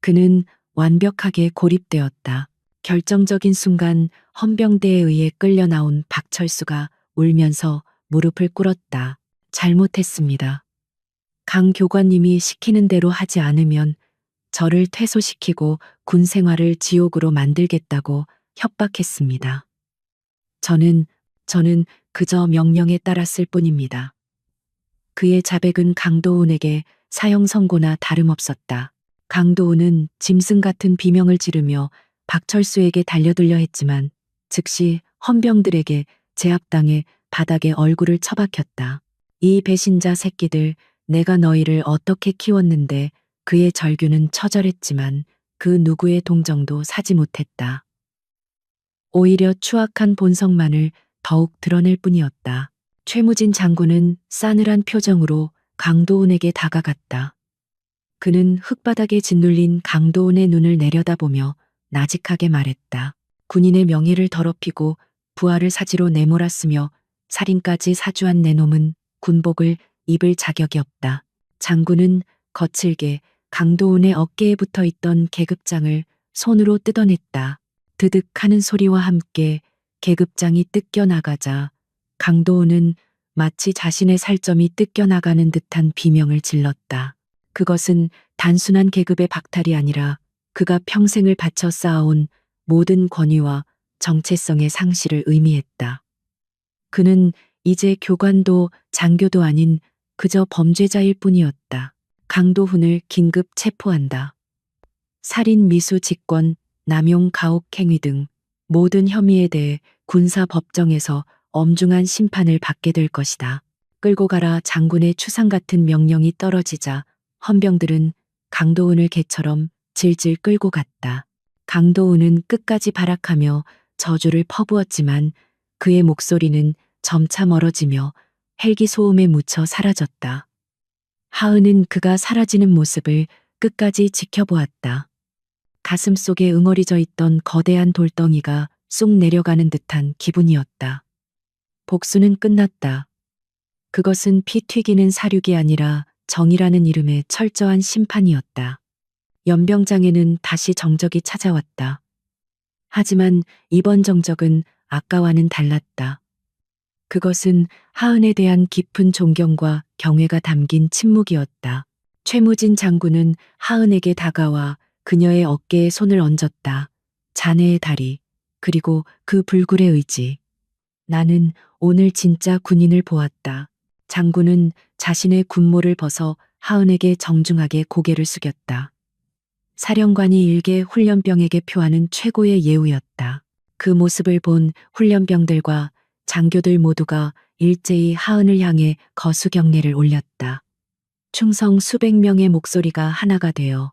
Speaker 1: 그는 완벽하게 고립되었다. 결정적인 순간 헌병대에 의해 끌려 나온 박철수가 울면서 무릎을 꿇었다. 잘못했습니다. 강 교관님이 시키는 대로 하지 않으면 저를 퇴소시키고 군 생활을 지옥으로 만들겠다고 협박했습니다. 저는, 저는 그저 명령에 따랐을 뿐입니다. 그의 자백은 강도훈에게 사형 선고나 다름없었다. 강도훈은 짐승 같은 비명을 지르며 박철수에게 달려들려 했지만 즉시 헌병들에게 제압당해 바닥에 얼굴을 처박혔다. 이 배신자 새끼들, 내가 너희를 어떻게 키웠는데. 그의 절규는 처절했지만 그 누구의 동정도 사지 못했다. 오히려 추악한 본성만을 더욱 드러낼 뿐이었다. 최무진 장군은 싸늘한 표정으로 강도훈에게 다가갔다. 그는 흙바닥에 짓눌린 강도훈의 눈을 내려다보며 나직하게 말했다. 군인의 명예를 더럽히고 부하를 사지로 내몰았으며 살인까지 사주한 내 놈은 군복을 입을 자격이 없다. 장군은 거칠게 강도훈의 어깨에 붙어 있던 계급장을 손으로 뜯어냈다. 드득 하는 소리와 함께 계급장이 뜯겨나가자 강도훈은 마치 자신의 살점이 뜯겨나가는 듯한 비명을 질렀다. 그것은 단순한 계급의 박탈이 아니라 그가 평생을 바쳐 쌓아온 모든 권위와 정체성의 상실을 의미했다. 그는 이제 교관도 장교도 아닌 그저 범죄자일 뿐이었다. 강도훈을 긴급 체포한다. 살인, 미수, 직권, 남용, 가혹 행위 등 모든 혐의에 대해 군사법정에서 엄중한 심판을 받게 될 것이다. 끌고 가라. 장군의 추상 같은 명령이 떨어지자 헌병들은 강도훈을 개처럼 질질 끌고 갔다. 강도훈은 끝까지 발악하며 저주를 퍼부었지만 그의 목소리는 점차 멀어지며 헬기 소음에 묻혀 사라졌다. 하은은 그가 사라지는 모습을 끝까지 지켜보았다. 가슴 속에 응어리져 있던 거대한 돌덩이가 쑥 내려가는 듯한 기분이었다. 복수는 끝났다. 그것은 피 튀기는 사륙이 아니라 정의라는 이름의 철저한 심판이었다. 연병장에는 다시 정적이 찾아왔다. 하지만 이번 정적은 아까와는 달랐다. 그것은 하은에 대한 깊은 존경과 경외가 담긴 침묵이었다. 최무진 장군은 하은에게 다가와 그녀의 어깨에 손을 얹었다. 자네의 다리, 그리고 그 불굴의 의지. 나는 오늘 진짜 군인을 보았다. 장군은 자신의 군모를 벗어 하은에게 정중하게 고개를 숙였다. 사령관이 일개 훈련병에게 표하는 최고의 예우였다. 그 모습을 본 훈련병들과 장교들 모두가 일제히 하은을 향해 거수경례를 올렸다. 충성 수백 명의 목소리가 하나가 되어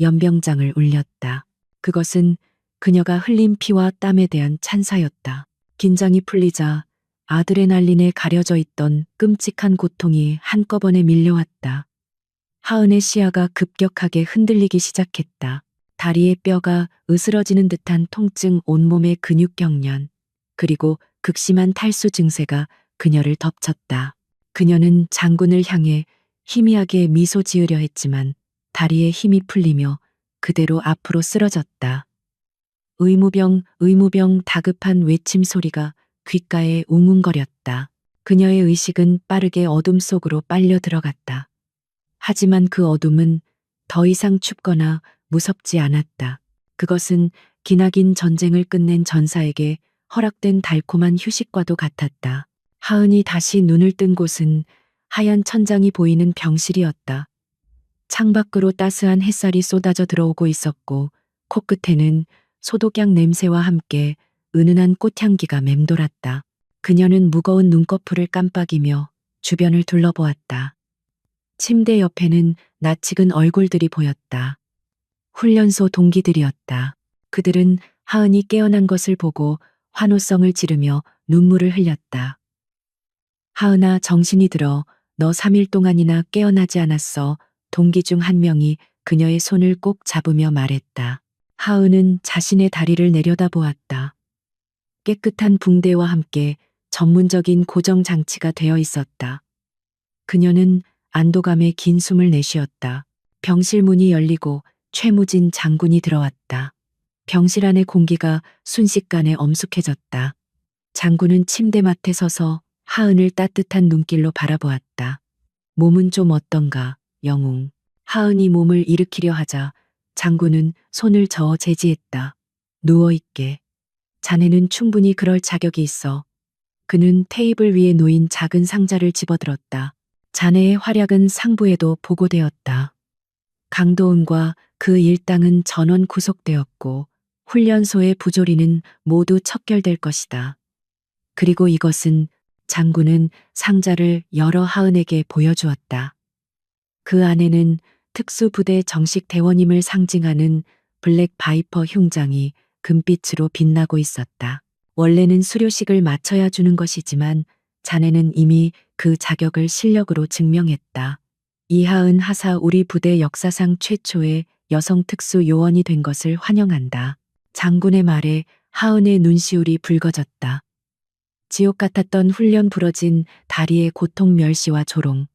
Speaker 1: 연병장을 울렸다. 그것은 그녀가 흘린 피와 땀에 대한 찬사였다. 긴장이 풀리자 아드레날린에 가려져 있던 끔찍한 고통이 한꺼번에 밀려왔다. 하은의 시야가 급격하게 흔들리기 시작했다. 다리의 뼈가 으스러지는 듯한 통증, 온몸의 근육 경련, 그리고 극심한 탈수 증세가 그녀를 덮쳤다. 그녀는 장군을 향해 희미하게 미소 지으려 했지만 다리에 힘이 풀리며 그대로 앞으로 쓰러졌다. 의무병, 의무병 다급한 외침 소리가 귓가에 웅웅거렸다. 그녀의 의식은 빠르게 어둠 속으로 빨려 들어갔다. 하지만 그 어둠은 더 이상 춥거나 무섭지 않았다. 그것은 기나긴 전쟁을 끝낸 전사에게 허락된 달콤한 휴식과도 같았다. 하은이 다시 눈을 뜬 곳은 하얀 천장이 보이는 병실이었다. 창밖으로 따스한 햇살이 쏟아져 들어오고 있었고 코끝에는 소독약 냄새와 함께 은은한 꽃향기가 맴돌았다. 그녀는 무거운 눈꺼풀을 깜빡이며 주변을 둘러보았다. 침대 옆에는 낯익은 얼굴들이 보였다. 훈련소 동기들이었다. 그들은 하은이 깨어난 것을 보고 환호성을 지르며 눈물을 흘렸다. 하은아, 정신이 들어. 너 3일 동안이나 깨어나지 않았어. 동기 중 한 명이 그녀의 손을 꼭 잡으며 말했다. 하은은 자신의 다리를 내려다보았다. 깨끗한 붕대와 함께 전문적인 고정 장치가 되어 있었다. 그녀는 안도감에 긴 숨을 내쉬었다. 병실 문이 열리고 최무진 장군이 들어왔다. 병실 안의 공기가 순식간에 엄숙해졌다. 장군은 침대맡에 서서 하은을 따뜻한 눈길로 바라보았다. 몸은 좀 어떤가, 영웅. 하은이 몸을 일으키려 하자 장군은 손을 저어 제지했다. 누워있게. 자네는 충분히 그럴 자격이 있어. 그는 테이블 위에 놓인 작은 상자를 집어들었다. 자네의 활약은 상부에도 보고되었다. 강도은과 그 일당은 전원 구속되었고 훈련소의 부조리는 모두 척결될 것이다. 그리고 이것은 장군은 상자를 열어 하은에게 보여주었다. 그 안에는 특수부대 정식 대원임을 상징하는 블랙 바이퍼 흉장이 금빛으로 빛나고 있었다. 원래는 수료식을 마쳐야 주는 것이지만 자네는 이미 그 자격을 실력으로 증명했다. 이하은 하사 우리 부대 역사상 최초의 여성 특수 요원이 된 것을 환영한다. 장군의 말에 하은의 눈시울이 붉어졌다. 지옥 같았던 훈련 부러진 다리의 고통 멸시와 조롱.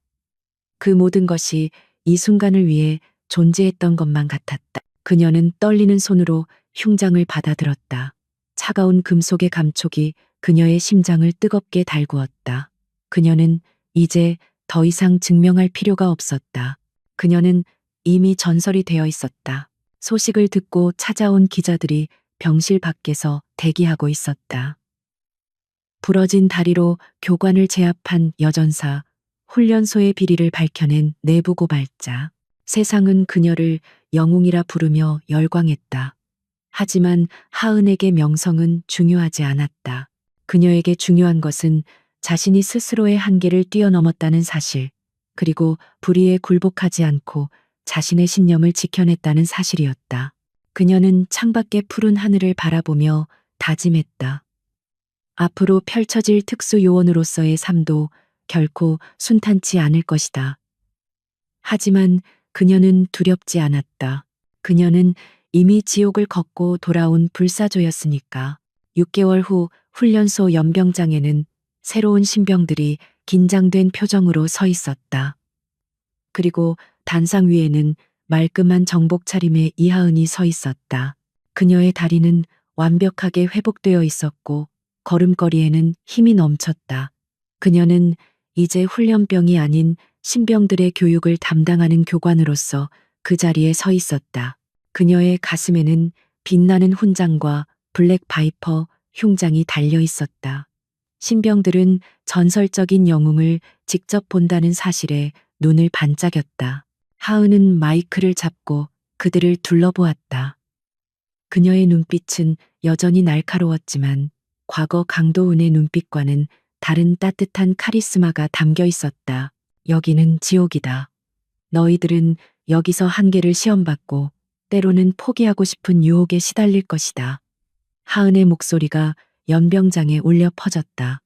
Speaker 1: 그 모든 것이 이 순간을 위해 존재했던 것만 같았다. 그녀는 떨리는 손으로 흉장을 받아들었다. 차가운 금속의 감촉이 그녀의 심장을 뜨겁게 달구었다. 그녀는 이제 더 이상 증명할 필요가 없었다. 그녀는 이미 전설이 되어 있었다. 소식을 듣고 찾아온 기자들이 병실 밖에서 대기하고 있었다. 부러진 다리로 교관을 제압한 여전사, 훈련소의 비리를 밝혀낸 내부 고발자. 세상은 그녀를 영웅이라 부르며 열광했다. 하지만 하은에게 명성은 중요하지 않았다. 그녀에게 중요한 것은 자신이 스스로의 한계를 뛰어넘었다는 사실, 그리고 불의에 굴복하지 않고 자신의 신념을 지켜냈다는 사실이었다. 그녀는 창밖의 푸른 하늘을 바라보며 다짐했다. 앞으로 펼쳐질 특수요원으로서의 삶도 결코 순탄치 않을 것이다. 하지만 그녀는 두렵지 않았다. 그녀는 이미 지옥을 걷고 돌아온 불사조였으니까. 6개월 후 훈련소 연병장에는 새로운 신병들이 긴장된 표정으로 서 있었다. 그리고 단상 위에는 말끔한 정복 차림의 이하은이 서 있었다. 그녀의 다리는 완벽하게 회복되어 있었고 걸음걸이에는 힘이 넘쳤다. 그녀는 이제 훈련병이 아닌 신병들의 교육을 담당하는 교관으로서 그 자리에 서 있었다. 그녀의 가슴에는 빛나는 훈장과 블랙 바이퍼 흉장이 달려 있었다. 신병들은 전설적인 영웅을 직접 본다는 사실에 눈을 반짝였다. 하은은 마이크를 잡고 그들을 둘러보았다. 그녀의 눈빛은 여전히 날카로웠지만 과거 강도은의 눈빛과는 다른 따뜻한 카리스마가 담겨 있었다. 여기는 지옥이다. 너희들은 여기서 한계를 시험받고 때로는 포기하고 싶은 유혹에 시달릴 것이다. 하은의 목소리가 연병장에 울려 퍼졌다.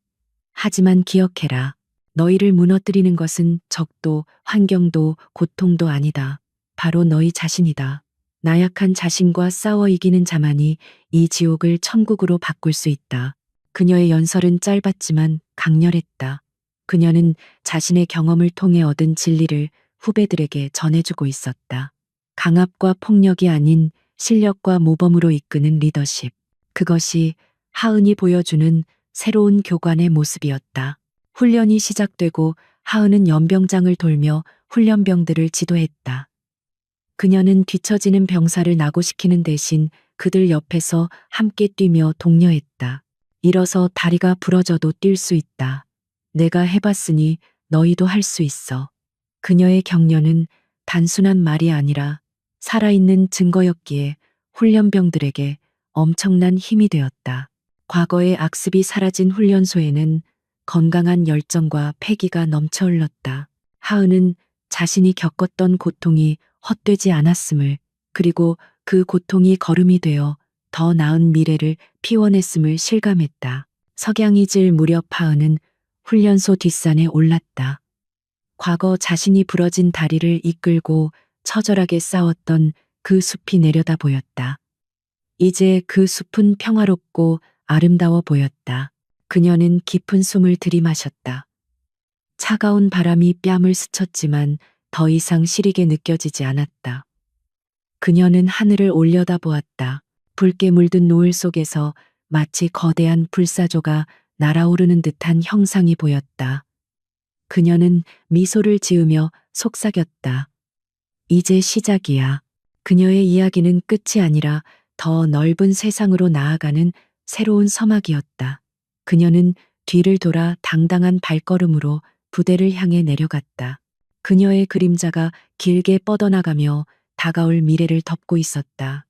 Speaker 1: 하지만 기억해라. 너희를 무너뜨리는 것은 적도, 환경도, 고통도 아니다. 바로 너희 자신이다. 나약한 자신과 싸워 이기는 자만이 이 지옥을 천국으로 바꿀 수 있다. 그녀의 연설은 짧았지만 강렬했다. 그녀는 자신의 경험을 통해 얻은 진리를 후배들에게 전해주고 있었다. 강압과 폭력이 아닌 실력과 모범으로 이끄는 리더십. 그것이 하은이 보여주는 새로운 교관의 모습이었다. 훈련이 시작되고 하은은 연병장을 돌며 훈련병들을 지도했다. 그녀는 뒤처지는 병사를 낙오시키는 대신 그들 옆에서 함께 뛰며 독려했다. 일어서 다리가 부러져도 뛸 수 있다. 내가 해봤으니 너희도 할 수 있어. 그녀의 격려는 단순한 말이 아니라 살아있는 증거였기에 훈련병들에게 엄청난 힘이 되었다. 과거의 악습이 사라진 훈련소에는 건강한 열정과 패기가 넘쳐 흘렀다. 하은은 자신이 겪었던 고통이 헛되지 않았음을, 그리고 그 고통이 걸음이 되어 더 나은 미래를 피워냈음을 실감했다. 석양이 질 무렵 하은은 훈련소 뒷산에 올랐다. 과거 자신이 부러진 다리를 이끌고 처절하게 싸웠던 그 숲이 내려다 보였다. 이제 그 숲은 평화롭고 아름다워 보였다. 그녀는 깊은 숨을 들이마셨다. 차가운 바람이 뺨을 스쳤지만 더 이상 시리게 느껴지지 않았다. 그녀는 하늘을 올려다 보았다. 붉게 물든 노을 속에서 마치 거대한 불사조가 날아오르는 듯한 형상이 보였다. 그녀는 미소를 지으며 속삭였다. 이제 시작이야. 그녀의 이야기는 끝이 아니라 더 넓은 세상으로 나아가는 새로운 서막이었다. 그녀는 뒤를 돌아 당당한 발걸음으로 부대를 향해 내려갔다. 그녀의 그림자가 길게 뻗어나가며 다가올 미래를 덮고 있었다.